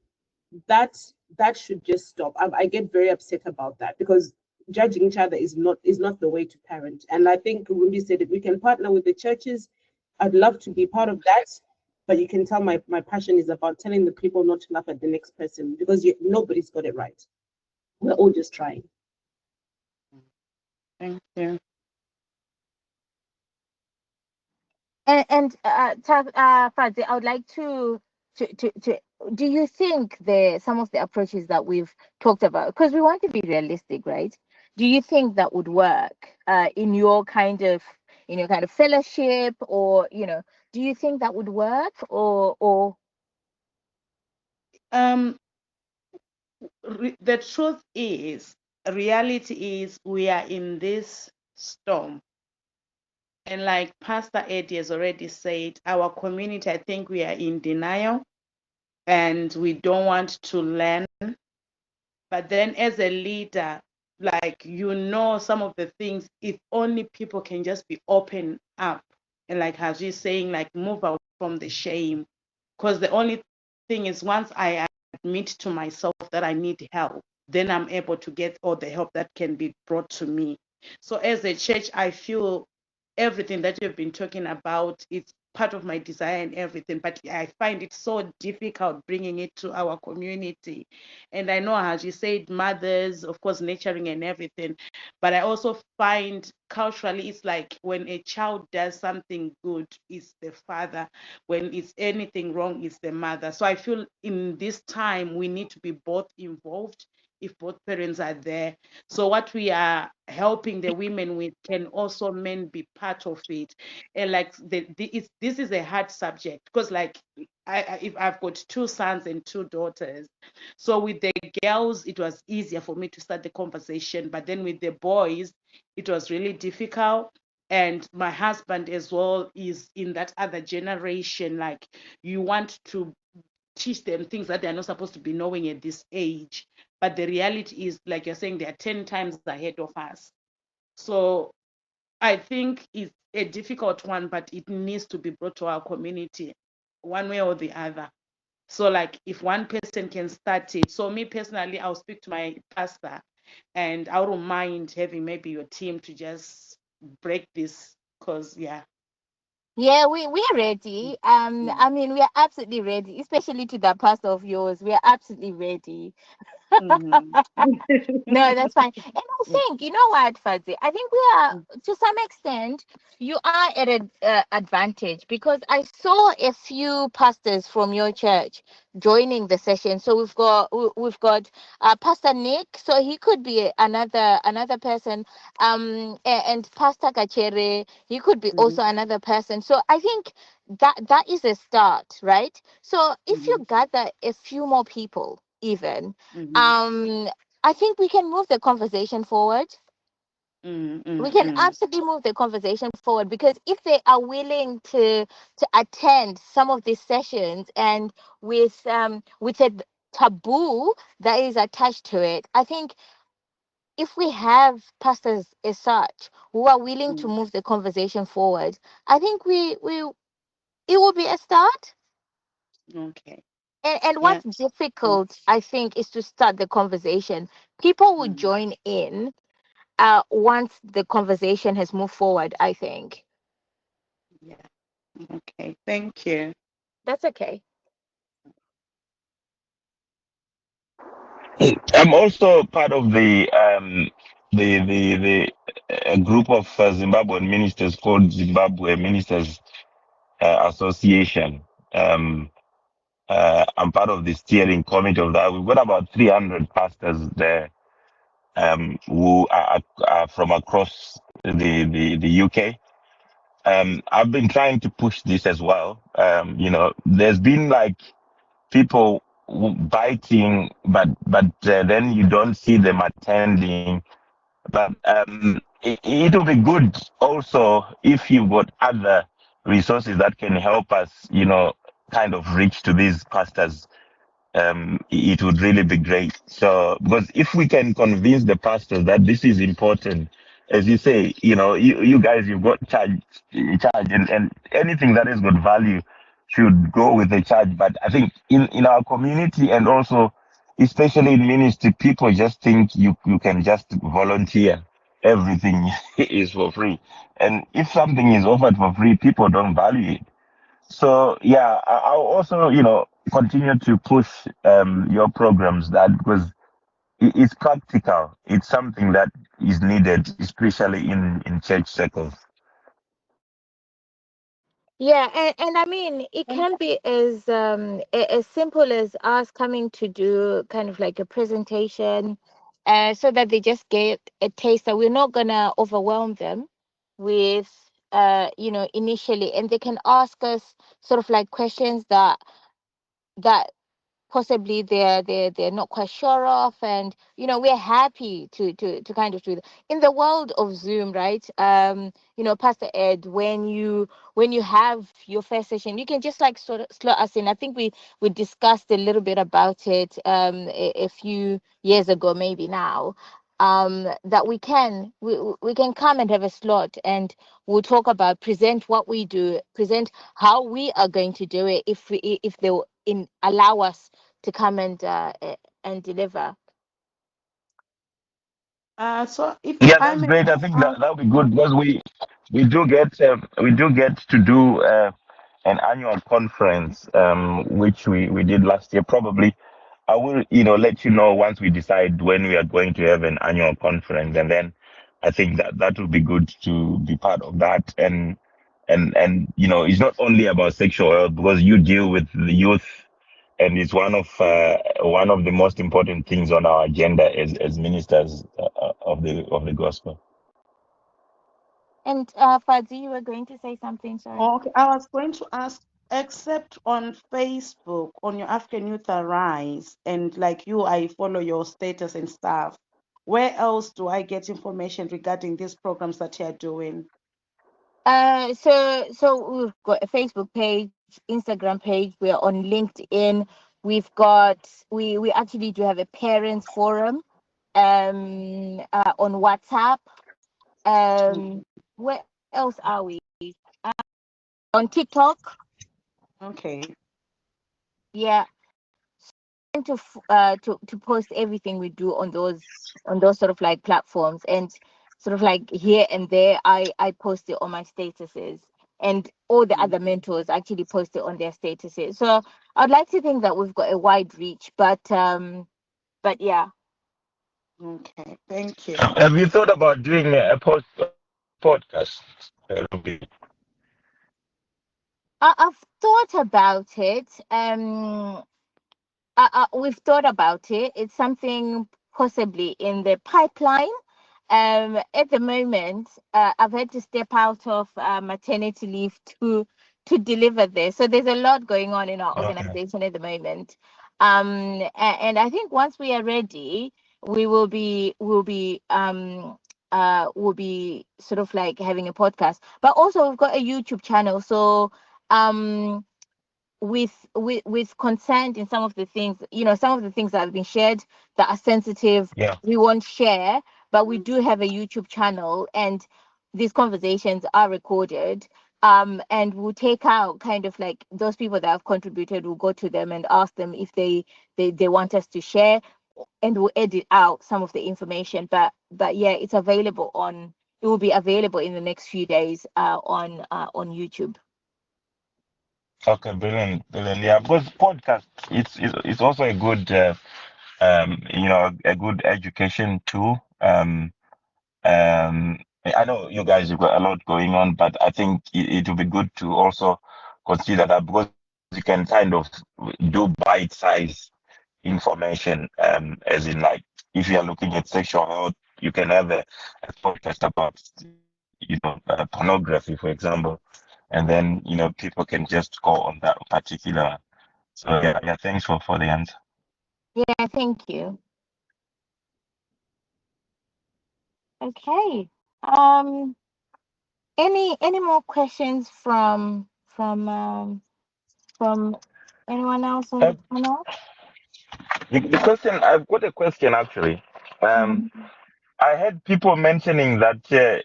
that that should just stop. I get very upset about that, because judging each other is not the way to parent. And I think Rumbi said, if we can partner with the churches, I'd love to be part of that. But you can tell my passion is about telling the people not to laugh at the next person, because nobody's got it right. We're all just trying. Thank you. Fadzi, I would like to do you think some of the approaches that we've talked about, because we want to be realistic, right? Do you think that would work in your kind of fellowship, or do you think that would work, or Um, the truth is, reality is, we are in this storm. And like Pastor Eddie has already said, our community, I think we are in denial and we don't want to learn. But then as a leader, like, some of the things, if only people can just be open up, and like Haji saying, like, move out from the shame. Because the only thing is, once I admit to myself that I need help, then I'm able to get all the help that can be brought to me. So as a church, I feel everything that you've been talking about, it's part of my desire and everything, but I find it so difficult bringing it to our community. And I know, as you said, mothers, of course, nurturing and everything, but I also find culturally, it's like when a child does something good, it's the father. When it's anything wrong, it's the mother. So I feel in this time, we need to be both involved if both parents are there. So what we are helping the women with, can also men be part of it. And like this is a hard subject, because like if I've got two sons and two daughters, so with the girls it was easier for me to start the conversation, but then with the boys it was really difficult. And my husband as well is in that other generation, like, you want to teach them things that they're not supposed to be knowing at this age. But the reality is, like you're saying, they're 10 times ahead of us. So I think it's a difficult one, but it needs to be brought to our community one way or the other. So like if one person can start it. So me personally, I'll speak to my pastor, and I don't mind having maybe your team to just break this, because yeah, we are ready. I mean, we are absolutely ready, especially to that pastor of yours. We are absolutely ready. Mhm. No, that's fine. And I think, you know what, Fuzzy? I think we are, to some extent, you are at an advantage, because I saw a few pastors from your church joining the session. So we've got Pastor Nick, so he could be another person. And Pastor Kachere, he could be also another person. So I think that is a start, right? So if you gather a few more people, even um I think we can move the conversation forward. We can absolutely move the conversation forward, because if they are willing to attend some of these sessions, and with a taboo that is attached to it, I think if we have pastors as such who are willing to move the conversation forward, I think we it will be a start. Okay. And Yeah. what's difficult, I think, is to start the conversation. People will Mm. join in once the conversation has moved forward, I think. Yeah. Okay. Thank you. That's okay. I'm also part of the a group of Zimbabwean ministers called Zimbabwe Ministers Association. Um, I'm part of the steering committee of that. We've got about 300 pastors there who are from across the UK. I've been trying to push this as well. There's been like people biting, but then you don't see them attending. But it will be good also if you've got other resources that can help us, kind of reach to these pastors. It would really be great. So, because if we can convince the pastors that this is important, as you say, you guys, you've got charge, and anything that has got value should go with the charge. But I think in our community and also, especially in ministry, people just think you can just volunteer. Everything is for free. And if something is offered for free, people don't value it. So yeah, I'll also, continue to push your programs that because it's practical. It's something that is needed, especially in church circles. Yeah, and I mean, it can be as simple as us coming to do kind of like a presentation, so that they just get a taste that we're not gonna overwhelm them with, initially, and they can ask us sort of like questions that possibly they're not quite sure of, and we're happy to kind of do that in the world of Zoom, right? Pastor Ed, when you have your first session, you can just like sort of slot us in. I think we discussed a little bit about it a few years ago, maybe now, that we can come and have a slot, and we'll talk about, present what we do, present how we are going to do it, if they will allow us to come and deliver. So if Yeah, I that's may great. I think ask, that'll be good because we do get to do an annual conference which we did last year. Probably I will let you know once we decide when we are going to have an annual conference, and then I think that would be good to be part of that. And it's not only about sexual health because you deal with the youth, and it's one of the most important things on our agenda as ministers of the gospel. And Fadzi, you were going to say something, sorry. okay, I was going to ask, except on Facebook, on your African Youth Arise, and like you, I follow your status and stuff. Where else do I get information regarding these programs that you're doing? So we've got a Facebook page, Instagram page. We're on LinkedIn. We actually do have a parents forum on WhatsApp. Where else are we? On TikTok. Okay. Yeah, to post everything we do on those sort of like platforms, and sort of like here and there I post it on my statuses, and all the Mm. other mentors actually post it on their statuses. So I'd like to think that we've got a wide reach, but yeah. Okay. Thank you. Have you thought about doing a podcast? Ruby? I've thought about it. We've thought about it. It's something possibly in the pipeline. At the moment, I've had to step out of maternity leave to deliver this. So there's a lot going on in our Okay. organization at the moment. And I think once we are ready, we'll be sort of like having a podcast. But also we've got a YouTube channel. So um with consent in some of the things that have been shared that are sensitive, Yeah. we won't share. but we do have a YouTube channel, and these conversations are recorded. And we'll take out kind of like those people that have contributed. We'll go to them and ask them if they want us to share, and we'll edit out some of the information. But yeah, it's available on. It will be available in the next few days on YouTube. Okay, brilliant, brilliant. Yeah, because podcast, it's also a good, a good education tool. I know you guys have got a lot going on, but I think it will be good to also consider that, because you can kind of do bite-size information, as in, like, if you are looking at sexual health, you can have a podcast about, pornography, for example, and then, people can just go on that particular. So yeah, thanks for the answer. Yeah, thank you. Okay. Any more questions from anyone else on Uh, the panel? the question, I've got a question actually. Um, Mhm. I heard people mentioning that, uh,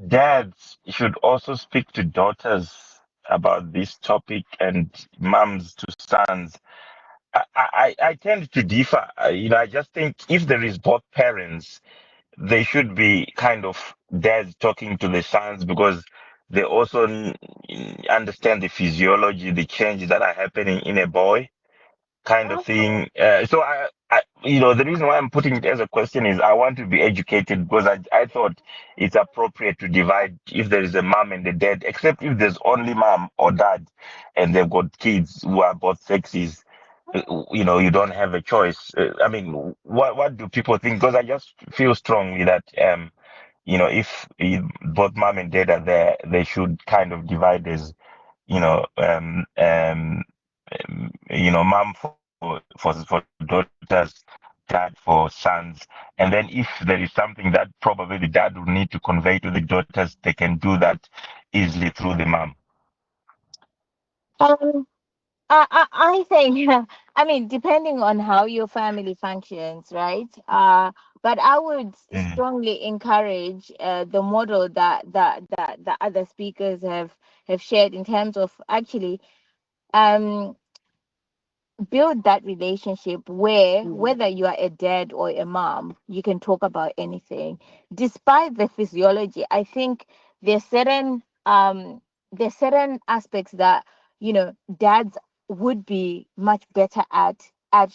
dads should also speak to daughters about this topic, and moms to sons. I tend to differ. I just think if there is both parents, they should be kind of dads talking to the sons, because they also understand the physiology, the changes that are happening in a boy, kind of Okay. thing. So the reason why I'm putting it as a question is I want to be educated, because I thought it's appropriate to divide if there is a mom and a dad, except if there's only mom or dad and they've got kids who are both sexes. You don't have a choice. I mean, what do people think? Because I just feel strongly that if both mom and dad are there, they should kind of divide as you know, mom for daughters, dad for sons, and then if there is something that probably the dad will need to convey to the daughters, they can do that easily through the mom. Um, I think, I mean, depending on how your family functions, right? But I would Mm. strongly encourage the model that other speakers have shared in terms of actually um build that relationship where Mm. whether you are a dad or a mom, you can talk about anything despite the physiology. I think there's certain there's certain aspects that dads would be much better at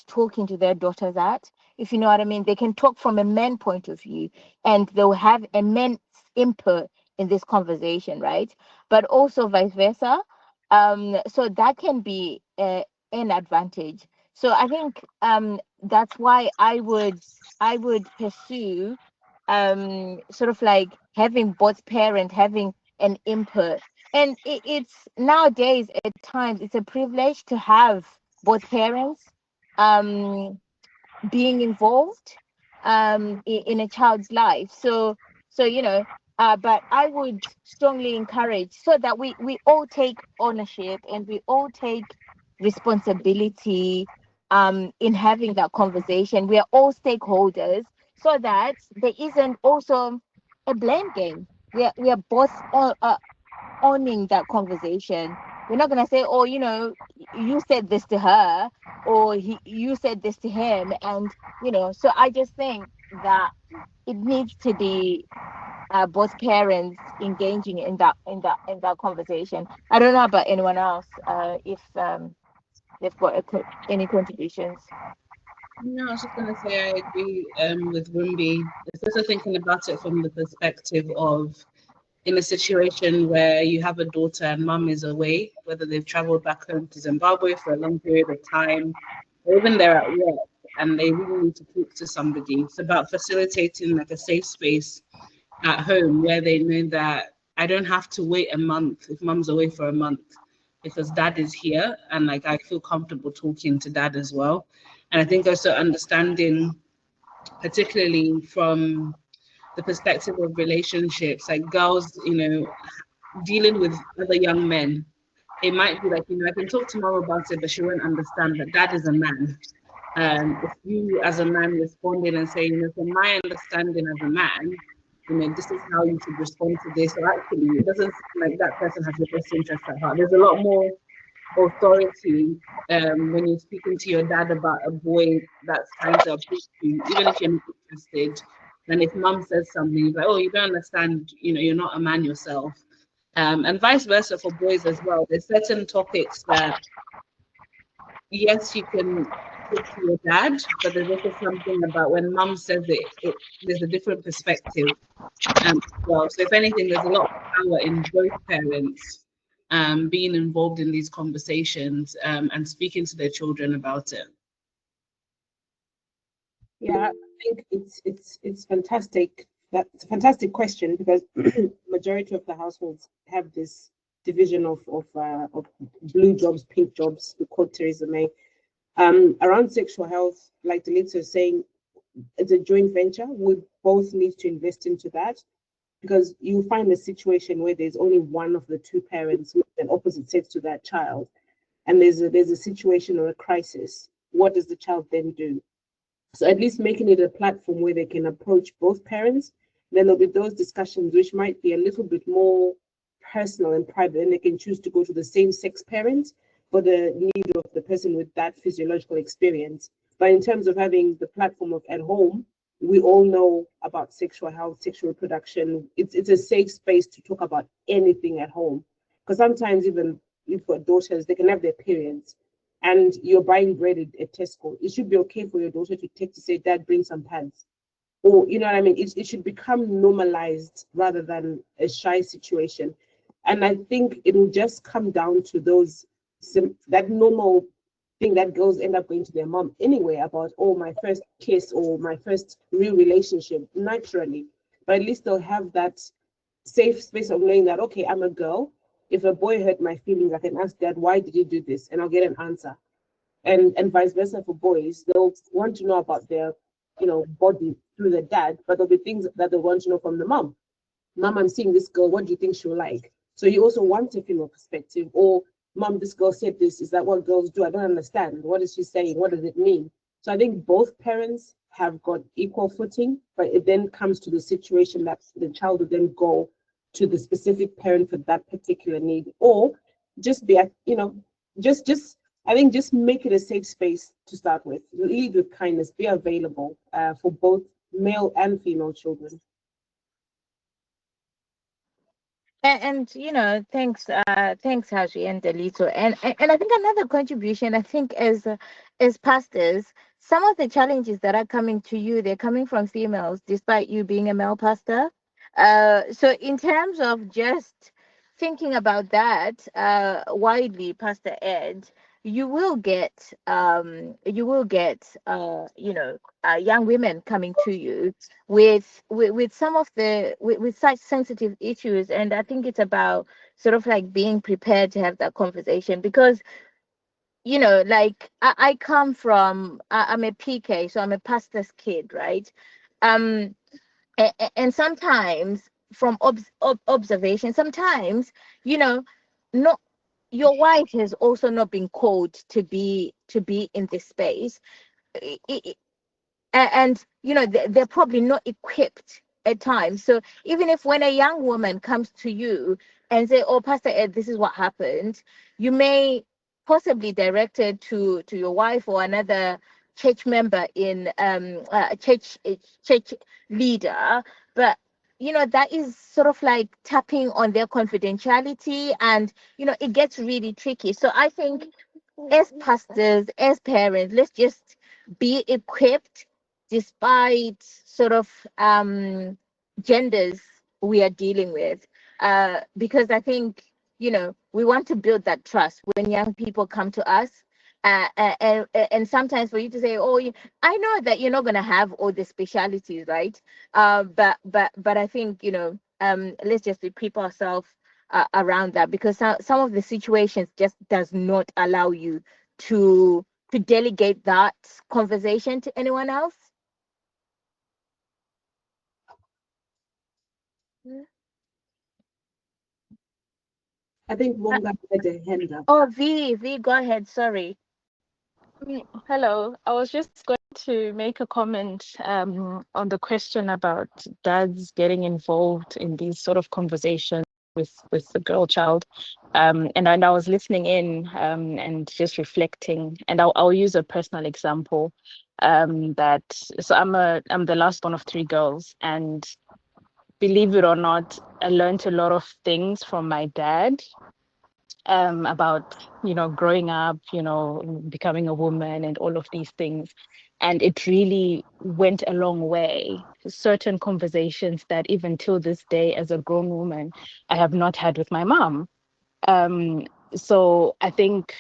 talking to their daughters at, if you know what I mean. They can talk from a man point of view, and they'll have immense input in this conversation, right? But also vice versa. So that can be an advantage. So I think that's why I would pursue sort of like having both parent having an input. And it's nowadays at times it's a privilege to have both parents um being involved in a child's life. So but I would strongly encourage so that we all take ownership and we all take responsibility in having that conversation. We are all stakeholders, so that there isn't also a blame game. We are both owning that conversation. We're not gonna say, oh, you said this to her, or you said this to him, and So I just think that it needs to be both parents engaging in that conversation. I don't know about anyone else, if they've got any contributions. No, I was just gonna say I agree with Rumbi. It's also thinking about it from the perspective of in a situation where you have a daughter and mum is away, whether they've traveled back home to Zimbabwe for a long period of time, or even they're at work and they really need to talk to somebody. It's about facilitating like a safe space at home where they know that I don't have to wait a month if mum's away for a month because dad is here and like I feel comfortable talking to dad as well. And I think also understanding, particularly from the perspective of relationships, like girls, dealing with other young men, it might be like, I can talk to mom about it, but she won't understand that dad is a man. If you as a man responding and saying, from my understanding as a man, this is how you should respond to this. So actually, it doesn't seem like that person has your best interest at heart. There's a lot more authority when you're speaking to your dad about a boy that's trying to approach you, even if you're not interested. And if mum says something, like, oh, you don't understand, you're not a man yourself. And vice versa for boys as well. There's certain topics that, yes, you can talk to your dad, but there's also something about when mum says it there's a different perspective well. So if anything, there's a lot of power in both parents being involved in these conversations and speaking to their children about it. Yeah, I think it's fantastic. That's a fantastic question because majority of the households have this division of blue jobs, pink jobs, to quote Theresa May. Around sexual health, like Dalitso is saying, it's a joint venture. We both need to invest into that because you find a situation where there's only one of the two parents with an opposite sex to that child, and there's a situation or a crisis. What does the child then do? So at least making it a platform where they can approach both parents, then there'll be those discussions which might be a little bit more personal and private, and they can choose to go to the same sex parents for the need of the person with that physiological experience. But in terms of having the platform of at home, we all know about sexual health, sexual reproduction. It's a safe space to talk about anything at home. Because sometimes even you've got daughters, they can have their periods and you're buying bread at Tesco, it should be okay for your daughter to take to say, Dad, bring some pads. Or, you know what I mean? It should become normalized rather than a shy situation. And I think it will just come down to that normal thing that girls end up going to their mom anyway about, oh, my first kiss or my first real relationship, naturally. But at least they'll have that safe space of knowing that, okay, I'm a girl. If a boy hurt my feelings, I can ask dad, why did you do this? And I'll get an answer. And vice versa for boys. They'll want to know about their, body through the dad, but there'll be things that they want to know from the mom. Mom, I'm seeing this girl. What do you think she'll like? So you also want a female perspective. Or, Mom, this girl said this. Is that what girls do? I don't understand. What is she saying? What does it mean? So I think both parents have got equal footing, but it then comes to the situation that the child will then go to the specific parent for that particular need, or just be, just I think just make it a safe space to start with. Lead with kindness. Be available for both male and female children. Thanks Haji and Delito, and I think another contribution, I think, as pastors, some of the challenges that are coming to you, they're coming from females despite you being a male pastor. So in terms of just thinking about that widely, Pastor Ed, you will get young women coming to you with some of with such sensitive issues, and I think it's about sort of like being prepared to have that conversation because like I come from I'm a PK, so I'm a pastor's kid, right? um and sometimes from observation, sometimes you know not your wife has also not been called to be in this space. And they're probably not equipped at times. So even if when a young woman comes to you and say, oh, Pastor Ed, this is what happened, you may possibly direct it to your wife or another church member in church leader. But that is sort of like tapping on their confidentiality, and it gets really tricky. So I think as pastors, as parents, let's just be equipped despite sort of genders we are dealing with. Because I think, we want to build that trust when young people come to us. And sometimes for you to say, oh, I know that you're not going to have all the specialities, right? But I think, let's just equip ourselves around that, because some of the situations just does not allow you to delegate that conversation to anyone else. I think Monga had a hand up. Oh, V, go ahead. Sorry. Hello. I was just going to make a comment on the question about dads getting involved in these sort of conversations with the girl child. And I was listening in and just reflecting. And I'll use a personal example. That so I'm the last one of three girls, and believe it or not, I learned a lot of things from my dad about growing up, becoming a woman and all of these things. And it really went a long way. Certain conversations that even till this day as a grown woman I have not had with my mom. So I think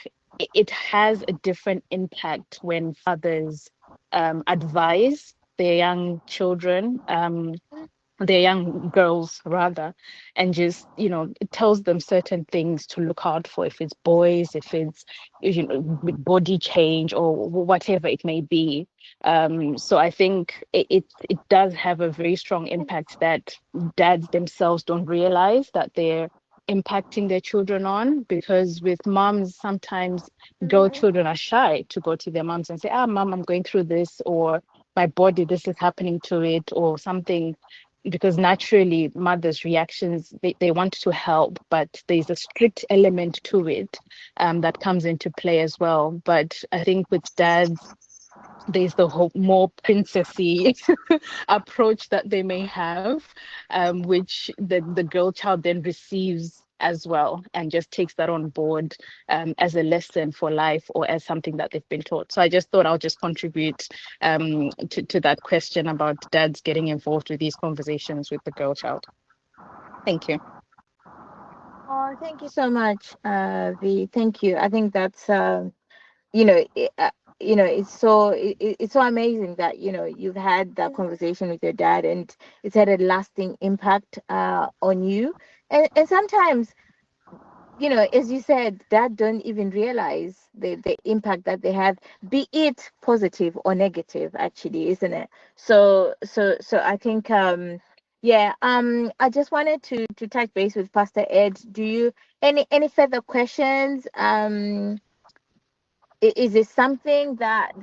it has a different impact when fathers advise their young children, their young girls rather, and just it tells them certain things to look out for, if it's boys, if it's body change or whatever it may be. So I think it does have a very strong impact that dads themselves don't realize that they're impacting their children on, because with moms sometimes girl children are shy to go to their moms and say, mom, I'm going through this, or my body, this is happening to it, or something, because naturally mothers' reactions, they want to help, but there's a strict element to it that comes into play as well. But I think with dads, there's the whole more princessy approach that they may have, which the girl child then receives as well and just takes that on board as a lesson for life or as something that they've been taught. So I just thought I'll just contribute to that question about dads getting involved with these conversations with the girl child. Thank you. Oh, thank you so much, V. Thank you. I think that's it's so amazing that you've had that conversation with your dad, and it's had a lasting impact on you. And sometimes, as you said, dad don't even realize the impact that they have, be it positive or negative, actually, isn't it? So I think yeah, I just wanted to touch base with Pastor Ed. Do you any further questions? Is it something that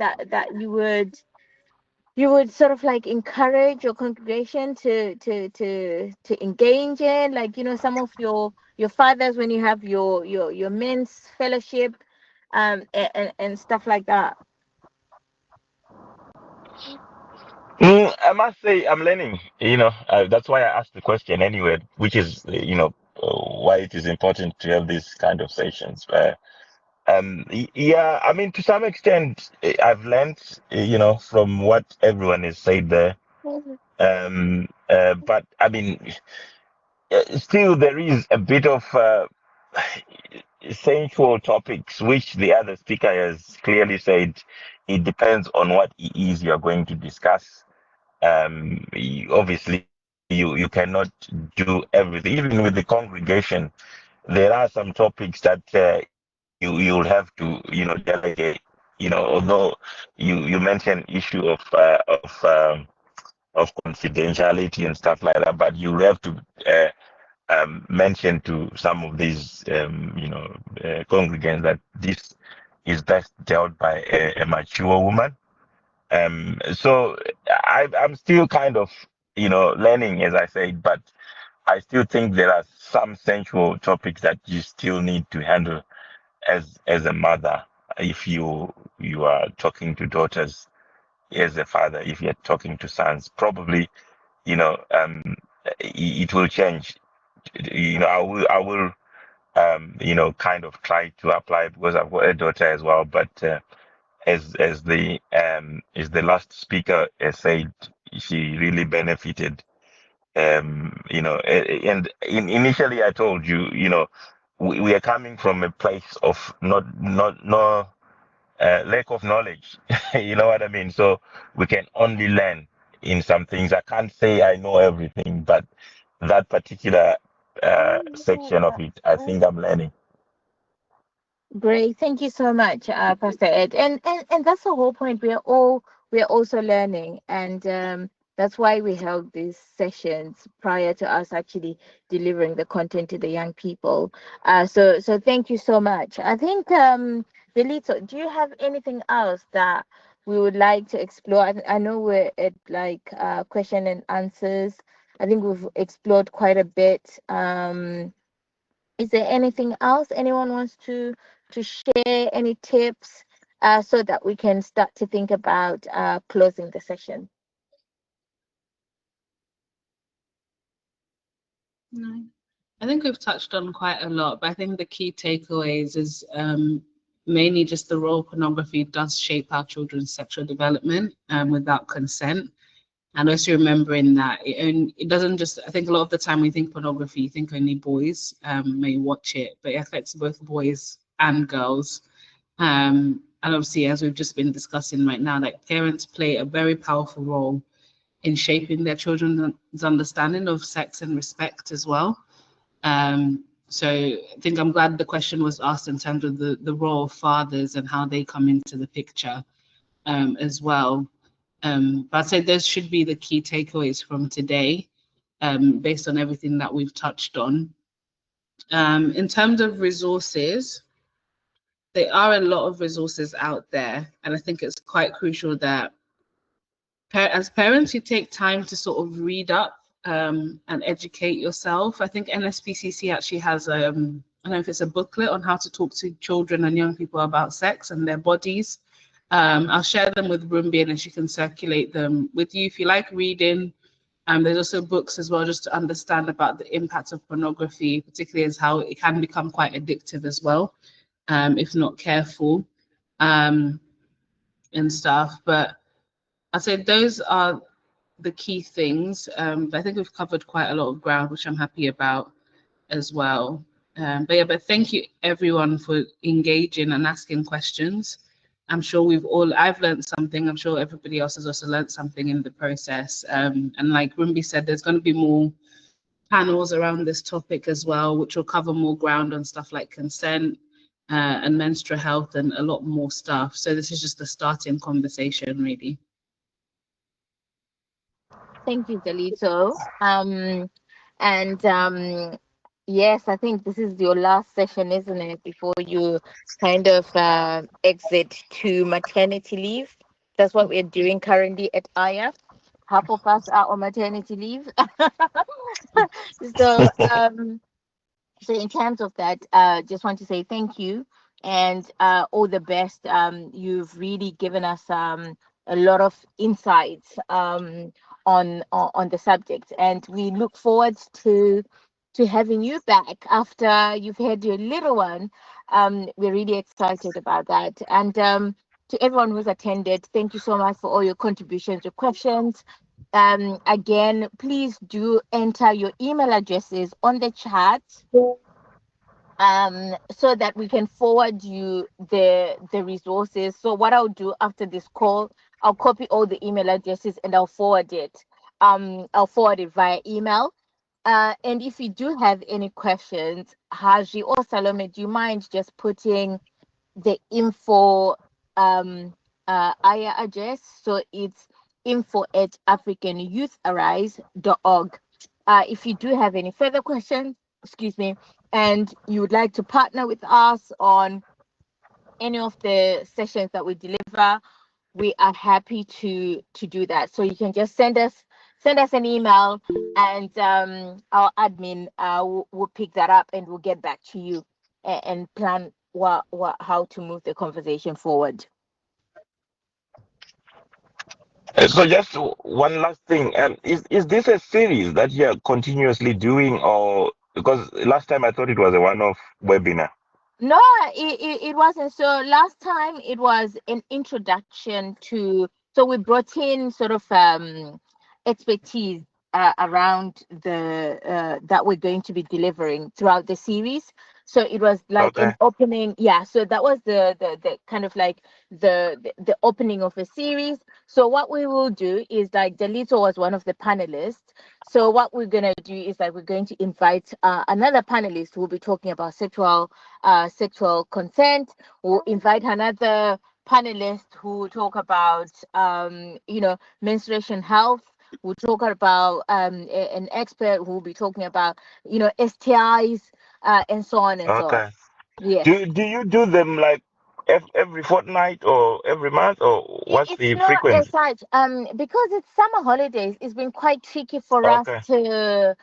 you would sort of like encourage your congregation to engage in, like some of your fathers, when you have your men's fellowship, and stuff like that? I must say I'm learning. That's why I asked the question anyway, which is why it is important to have these kind of sessions. Yeah, I mean, to some extent, I've learned, from what everyone has said there. But I mean, still there is a bit of sensual topics, which the other speaker has clearly said. It depends on what it is you are going to discuss. Obviously, you cannot do everything. Even with the congregation, there are some topics that you'll have to delegate. Although you mentioned issue of confidentiality and stuff like that, but you have to mention to some of these congregants that this is best dealt by a mature woman. So I'm still kind of learning, as I said, but I still think there are some sensual topics that you still need to handle as a mother, if you are talking to daughters, as a father, if you're talking to sons, probably it will change. I will kind of try to apply, because I've got a daughter as well. But as the last speaker has said, she really benefited. And initially I told you, we are coming from a place of not no lack of knowledge. You know what I mean? So we can only learn in some things. I can't say I know everything, but that particular section of it, I think I'm learning. Great, thank you so much, Pastor Ed. And that's the whole point. We're also learning, and that's why we held these sessions prior to us actually delivering the content to the young people. So thank you so much. I think Delito, do you have anything else that we would like to explore? I know we're at like question and answers. I think we've explored quite a bit. Is there anything else anyone wants to share? Any tips so that we can start to think about closing the session? No. I think we've touched on quite a lot, but I think the key takeaways is mainly just the role pornography does shape our children's sexual development without consent. And also remembering that it doesn't just, I think a lot of the time we think pornography, you think only boys may watch it, but it affects both boys and girls. And obviously, as we've just been discussing right now, like parents play a very powerful role in shaping their children's understanding of sex and respect as well. So I think I'm glad the question was asked in terms of the role of fathers and how they come into the picture as well. But I'd say those should be the key takeaways from today, based on everything that we've touched on. In terms of resources, there are a lot of resources out there, and I think it's quite crucial that as parents, you take time to sort of read up and educate yourself. I think NSPCC actually has, I don't know if it's a booklet on how to talk to children and young people about sex and their bodies. I'll share them with Rumbi and she can circulate them with you if you like reading. There's also books as well, just to understand about the impact of pornography, particularly as how it can become quite addictive as well, if not careful and stuff. But I'd say those are the key things. I think we've covered quite a lot of ground, which I'm happy about as well. But thank you everyone for engaging and asking questions. I'm sure I've learned something. I'm sure everybody else has also learned something in the process. And like Rumbi said, there's going to be more panels around this topic as well, which will cover more ground on stuff like consent and menstrual health and a lot more stuff. So this is just the starting conversation, really. Thank you, Delito. And yes, I think this is your last session, isn't it? Before you kind of exit to maternity leave. That's what we're doing currently at IF. Half of us are on maternity leave. so so in terms of that, just want to say thank you and all the best. You've really given us a lot of insights on the subject, and we look forward to having you back after you've had your little one. We're really excited about that. And to everyone who's attended, thank you so much for all your contributions, your questions. Again, please do enter your email addresses on the chat so that we can forward you the resources. So what I'll do after this call, I'll copy all the email addresses and I'll forward it. I'll forward it via email. And if you do have any questions, Haji or Salome, do you mind just putting the info IA address? So it's info@africanyouthArise.org. If you do have any further questions, excuse me, and you would like to partner with us on any of the sessions that we deliver, we are happy to do that. So you can just send us an email, and our admin will pick that up and we'll get back to you and plan how to move the conversation forward. So just one last thing, is this a series that you're continuously doing, or because last time I thought it was a one-off webinar? No, it wasn't. So last time it was an introduction to, so we brought in sort of expertise around the that we're going to be delivering throughout the series. So it was like Okay. an opening, yeah. So that was the kind of like the opening of a series. So what we will do is, like, Dalito was one of the panelists. So what we're gonna do is, like, we're going to invite another panelist who will be talking about sexual consent. We'll invite another panelist who will talk about menstruation health. We'll talk about an expert who will be talking about STIs and so on and so on. Okay. Yes. Do you do them like every fortnight or every month, or what's It's the not as frequency? such. Because it's summer holidays, it's been quite tricky for us Okay. to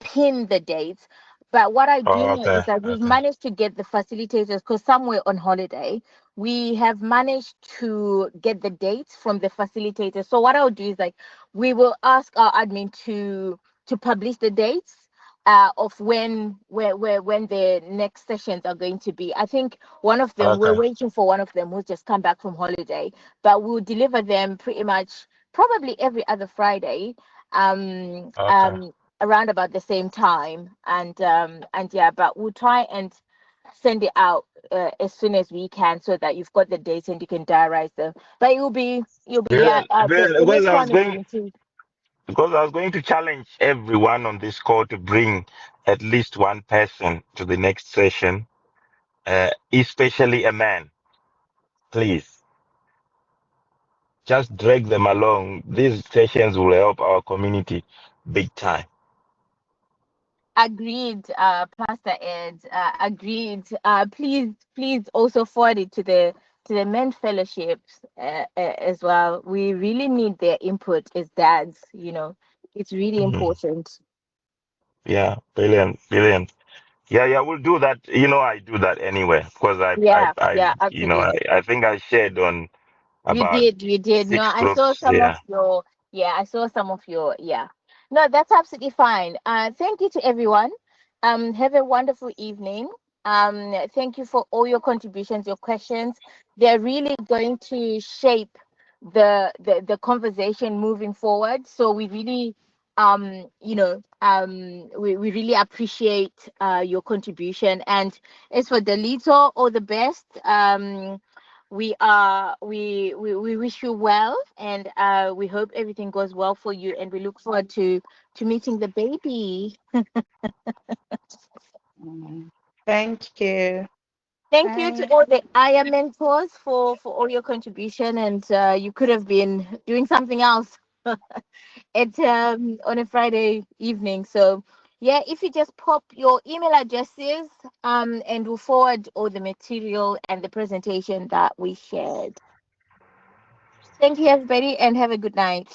pin the dates. But what I do Oh, know is okay. that we've Okay. managed to get the facilitators, because some were on holiday. We have managed to get the dates from the facilitators. So what I'll do is, like, we will ask our admin to publish the dates of when the next sessions are going to be. I think one of them, we're Okay. waiting for one of them who's just come back from holiday, but we'll deliver them pretty much probably every other Friday, um, Okay. um, around about the same time. And yeah, but we'll try and send it out as soon as we can, so that you've got the dates and you can diarize them. But you'll be yeah. Brilliant. Brilliant. The next one is 17th. Because I was going to challenge everyone on this call to bring at least one person to the next session, especially a man. Please, just drag them along. These sessions will help our community big time. Agreed, Pastor Ed. Agreed. Please also forward it to the men fellowships as well. We really need their input as dads. It's really Mhm. important. Yeah, brilliant, brilliant. Yeah, yeah, we'll do that. I do that anyway because Yeah, yeah, absolutely. I think I shared on about You did. No, six I saw groups. some of Yeah. your, yeah, I saw some of your, yeah. No, that's absolutely fine. Thank you to everyone. Have a wonderful evening. Thank you for all your contributions, your questions. They're really going to shape the conversation moving forward. So we really, we really appreciate your contribution. And as for Delito, all the best. We wish you well, and we hope everything goes well for you, and we look forward to meeting the baby. Thank you. Thank you to Bye. all the Aya mentors for all your contribution, and you could have been doing something else at on a Friday evening. So yeah, if you just pop your email addresses, and we'll forward all the material and the presentation that we shared. Thank you, everybody, and have a good night.